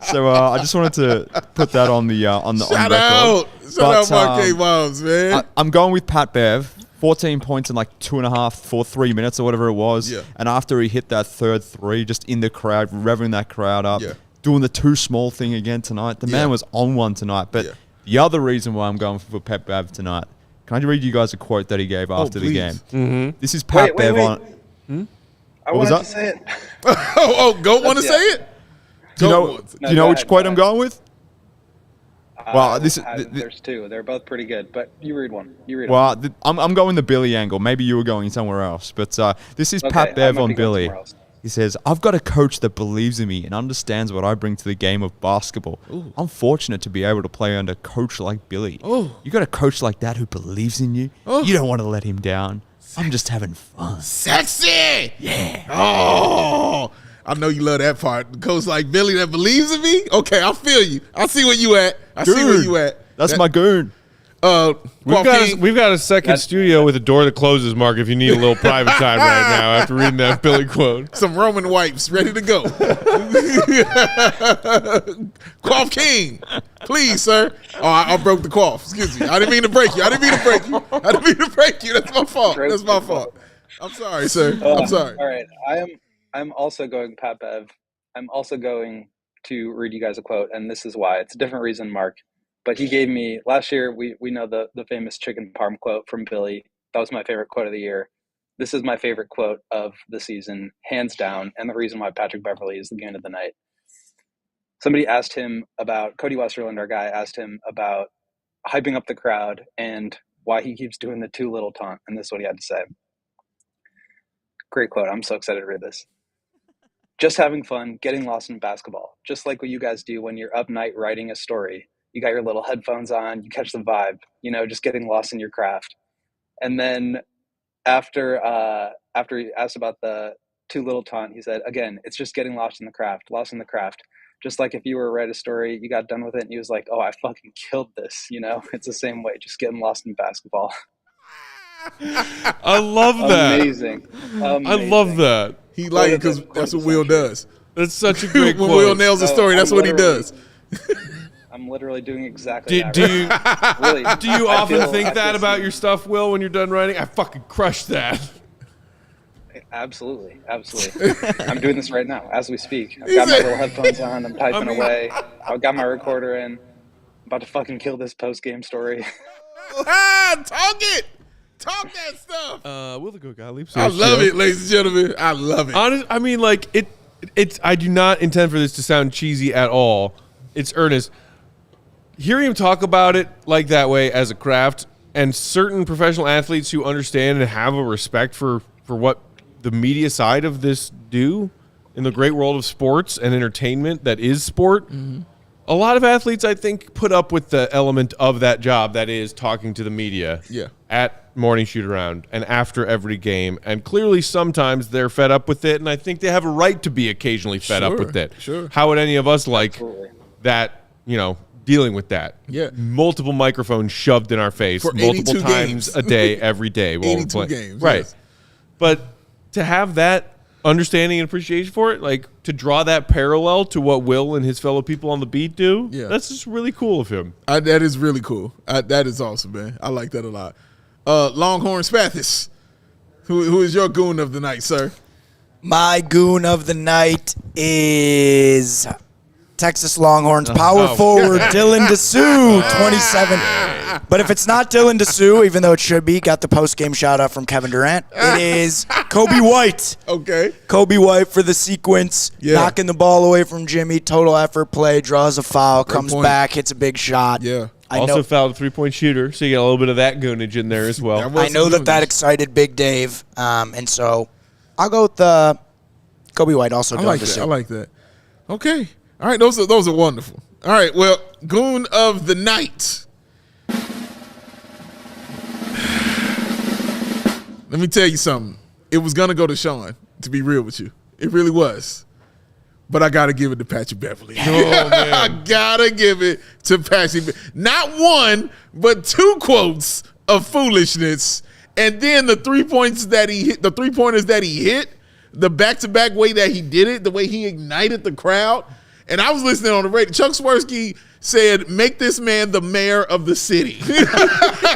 So I just wanted to put that on the Shout record. Shout out Marquet moms, man. I'm going with Pat Bev. 14 points in like 3 minutes or whatever it was. Yeah. And after he hit that third three, just in the crowd, revving that crowd up, doing the too small thing again tonight. The man was on one tonight. But the other reason why I'm going for Pat Bev tonight, can I read you guys a quote that he gave after the game? Mm-hmm. This is Pat Bev on. I wanted to say it. Goat want to say it? Do you know which quote I'm going with? Well, there's two. They're both pretty good, but you read one. I'm going the Billy angle. Maybe you were going somewhere else, but this is Pat Bev on Billy. He says, "I've got a coach that believes in me and understands what I bring to the game of basketball. Ooh. I'm fortunate to be able to play under a coach like Billy. Ooh. You got a coach like that who believes in you. Ooh. You don't want to let him down. I'm just having fun. Sexy. Yeah. Oh, I know you love that part. A coach like Billy that believes in me. Okay, I feel you. I see where you at. That's my goon. We've got a second studio with a door that closes, Mark, if you need a little private time right now after reading that Billy quote. Some Roman wipes ready to go. Quaff King. Please, sir. Oh, I broke the quaff. Excuse me. I didn't mean to break you. That's my fault. I'm sorry, sir. I'm sorry. All right. I'm also going Pat Bev. I'm also going to read you guys a quote, and this is why. It's a different reason, Mark. But he gave me, last year, we know the famous chicken parm quote from Billy. That was my favorite quote of the year. This is my favorite quote of the season, hands down, and the reason why Patrick Beverley is the goon of the night. Somebody asked him about, Cody Westerland, our guy, asked him about hyping up the crowd and why he keeps doing the too little taunt, and this is what he had to say. Great quote. I'm so excited to read this. "Just having fun, getting lost in basketball, just like what you guys do when you're up night writing a story. You got your little headphones on, you catch the vibe, just getting lost in your craft." And then after he asked about the too little taunt, he said, "Again, it's just getting lost in the craft. Just like if you were to write a story, you got done with it, and he was like, oh, I fucking killed this, It's the same way, just getting lost in basketball." I love that. Amazing. I love that. He like it because that's what Will does. That's such a great when quote. Will nails a story, that's what he does. I'm literally doing exactly that. Do you often think that about your stuff, Will, when you're done writing? I fucking crushed that. Absolutely. I'm doing this right now as we speak. I've got my little headphones on. I'm typing away. I've got my recorder in. I'm about to fucking kill this post-game story. Talk that stuff. Will the Go Gottlieb. I love it, ladies and gentlemen. I love it. It's. I do not intend for this to sound cheesy at all. It's earnest. Hearing him talk about it like that way as a craft, and certain professional athletes who understand and have a respect for what the media side of this do in the great world of sports and entertainment that is sport. Mm-hmm. A lot of athletes, I think, put up with the element of that job that is talking to the media at morning shoot around and after every game, and clearly sometimes they're fed up with it, and I think they have a right to be occasionally fed up with it. Sure. How would any of us like that, dealing with that? Yeah. Multiple microphones shoved in our face For multiple 82 times games. a day, every day while we're 82 playing. games, Right. yes. But to have that understanding and appreciation for it, like to draw that parallel to what Will and his fellow people on the beat do, that's just really cool of him. That is really cool. That is awesome, man. I like that a lot. Longhorn Spathis, who is your goon of the night, sir? My goon of the night is Texas Longhorns power forward Dylan Dessou, 27. But if it's not Dylan Dessou, even though it should be, got the post-game shout-out from Kevin Durant, it is Kobe White. Okay. Kobe White for the sequence, knocking the ball away from Jimmy, total effort play, draws a foul, comes back, hits a big shot. Yeah. Also fouled a three-point shooter, so you get a little bit of that goonage in there as well. I know that excited Big Dave, and so I'll go with Kobe White also I doing like the that. same. I like that. Okay. All right, those are wonderful. All right, well, goon of the night. Let me tell you something. It was going to go to Sean, to be real with you. It really was. But I got to give it to Patrick Beverley. Oh, man. I got to give it to Patrick. Not one, but two quotes of foolishness. And then the 3 pointers that he hit, the back-to-back way that he did it, the way he ignited the crowd. And I was listening on the radio. Chuck Swirsky said, make this man the mayor of the city.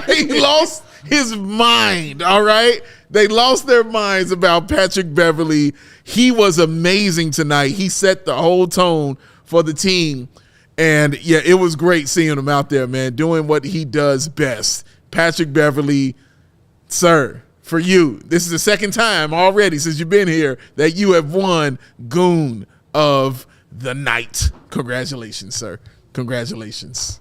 He lost his mind, all right? They lost their minds about Patrick Beverley. He was amazing tonight. He set the whole tone for the team. And, yeah, it was great seeing him out there, man, doing what he does best. Patrick Beverley, sir, for you, this is the second time already since you've been here that you have won Goon of the Night. Congratulations, sir. Congratulations.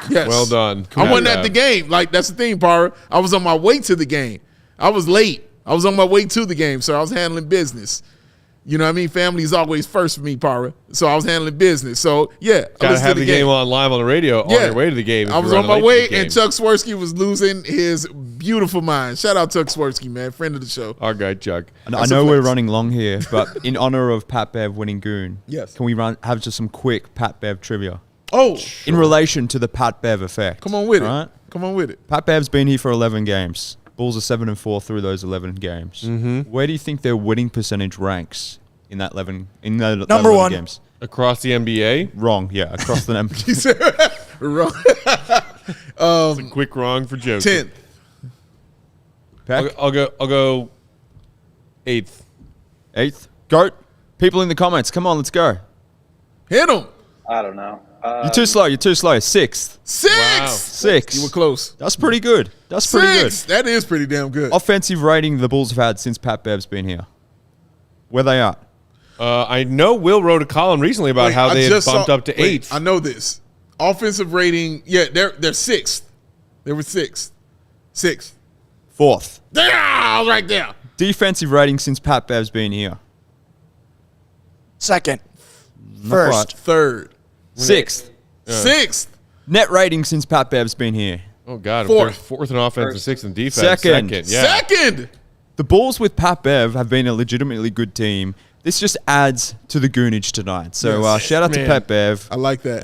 Yes. Well done. I wasn't at the game. Like, that's the thing, Parra. I was on my way to the game. I was late. I was on my way to the game, so I was handling business. You know what I mean? Family is always first for me, Parra. So I was handling business. So, yeah. Got to have the game on live on the radio on your way to the game. I was on my way, and Chuck Swirsky was losing his beautiful mind. Shout out Chuck Swirsky, man. Friend of the show. Our guy, Chuck. I know we're running long here, but in honor of Pat Bev winning Goon, yes, can we have just some quick Pat Bev trivia? Oh. In relation to the Pat Bev effect. Come on with it. Right? Come on with it. Pat Bev's been here for 11 games. Bulls are 7-4 through those 11 games. Mm-hmm. Where do you think their winning percentage ranks in that 11 Number 1 games? Across the NBA? Wrong, yeah, across the NBA. Wrong. It's a quick wrong for Joseph. 10th. I'll go 8th. 8th? Goat. People in the comments, come on, let's go. Hit him. I don't know. You're too slow. 6th. 6. Wow. 6. You were close. That's pretty good. That's pretty good. That is pretty damn good. Offensive rating the Bulls have had since Pat Bev's been here. Where they at? I know Will wrote a column recently about how they had bumped up to 8th. I know this. Offensive rating, yeah, they're 6th. They were 6th. 6th. 4th. There, right there. Defensive rating since Pat Bev's been here. 2nd. Not 1st. quite. 3rd. 6th. 6th. Net rating since Pat Bev's been here. Oh, God. 4th. 4th in offense and 6th in defense. Second. Yeah. Second. The Bulls with Pat Bev have been a legitimately good team. This just adds to the goonage tonight. So Yes. shout out to Man. Pat Bev. I like that.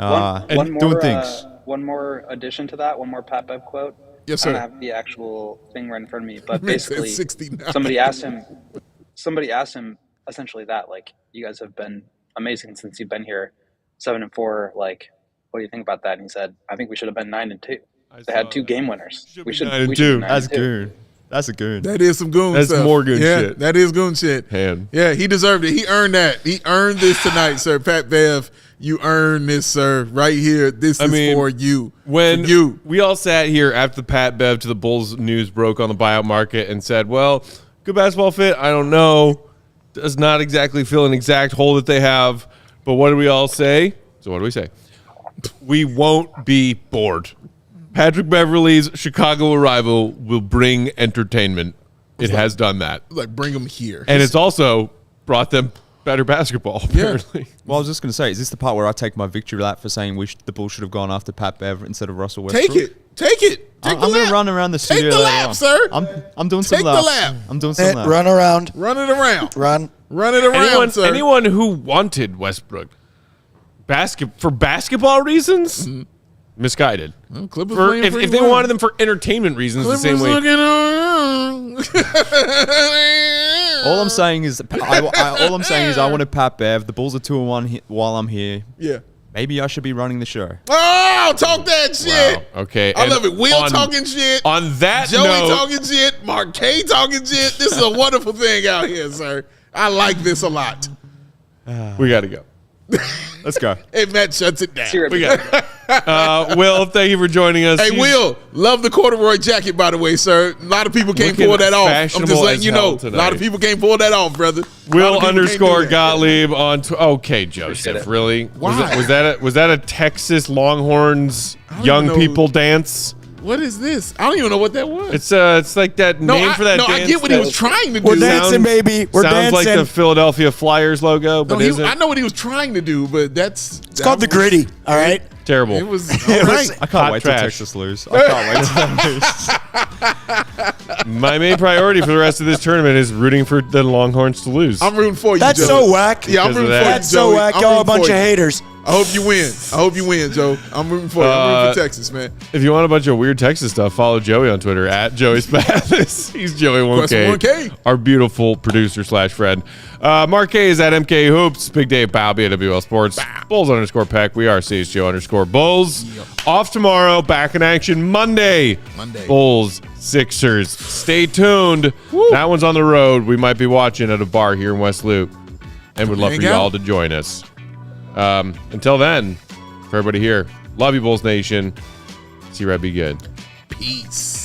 One more, doing things. One more addition to that. One more Pat Bev quote. Yes, I don't sir. have the actual thing right in front of me, but Man said basically, 69. somebody asked him essentially that, like, you guys have been amazing since you've been here, 7-4. Like, what do you think about that? And he said, I think we should have been 9-2. They had 2 game winners. We should 9-2. That's goon. That's a goon. That is some goon That's stuff. more goon yeah, shit. That is goon shit. Man. Yeah, he deserved it. He earned that. He earned this tonight, sir. Pat Bev, you earned this, sir. Right here. This is for you. When for you. we all sat here after the Pat Bev to the Bulls news broke on the buyout market and said, well, good basketball fit, I don't know. Does not exactly fill an exact hole that they have. But what do we all say? So what do we say? We won't be bored. Patrick Beverley's Chicago arrival will bring entertainment. It has done that. Like, bring him here. And it's also brought them better basketball, apparently. Well, I was just going to say, is this the part where I take my victory lap for saying the Bulls should have gone after Pat Bev instead of Russell Westbrook? Take it. Take it. Take I'm the going lap. to run around the studio. Take the later lap, on. sir. I'm doing some Take the laps. lap. I'm doing some laps. Run around. Run it around. Run. Run it around, sir. Anyone who wanted Westbrook for basketball reasons, misguided. Well, Clippers For, playing if pretty they well. wanted them for entertainment reasons, Clippers the same way. looking around. All I'm saying is, I wanted Pat Bev. The Bulls are 2-1 while I'm here. Yeah. Maybe I should be running the show. Oh, talk that shit. Wow. Okay. I and love it. Will on- talking shit. On that Joey note, talking shit. Mark K talking shit. This is a wonderful thing out here, sir. I like this a lot. we got to go. Let's go. Hey, Matt shuts it down. We got Will, thank you for joining us. Hey, Will, love the corduroy jacket, by the way, sir. A lot of people can't Looking pull that off. I'm fashionable just letting as you know. hell A tonight. lot of people can't pull that off, brother. Will _ Gottlieb on. Okay, Joseph. it. Really? Why? Was that a Texas Longhorns don't young even know. people dance? What is this? I don't even know what that was. It's like that name for that dance. I get what he was trying to do. We're dancing, baby. We're sounds dancing. like the Philadelphia Flyers logo, but No, isn't I know what he was trying to do, but it's It's called the gritty. All right. terrible. It was all right. I can't Hot wait trash. till Texas lose. I can't wait till My main priority for the rest of this tournament is rooting for the Longhorns to lose. I'm rooting for you, That's Joey. so whack. Yeah, I'm Because of rooting that. for you, That's so Joey. whack. I'm Y'all a rooting bunch for of you. haters. I hope you win. I hope you win, Joe. I'm rooting for you. I'm rooting for Texas, man. If you want a bunch of weird Texas stuff, follow Joey on Twitter at Joey Spathis. He's Joey Question 1K, 1K. our beautiful producer / friend. Mark K is at MK Hoops. Big Dave Balby at WL Sports. Bulls _ Peck. We are CHGO _ Bulls. Off tomorrow. Back in action Monday. Bulls Sixers. Stay tuned. That one's on the road. We might be watching at a bar here in West Loop, and would love for Hang you out. all to join us. Until then, for everybody here, love you, Bulls Nation. See you, Red. Be good. Peace.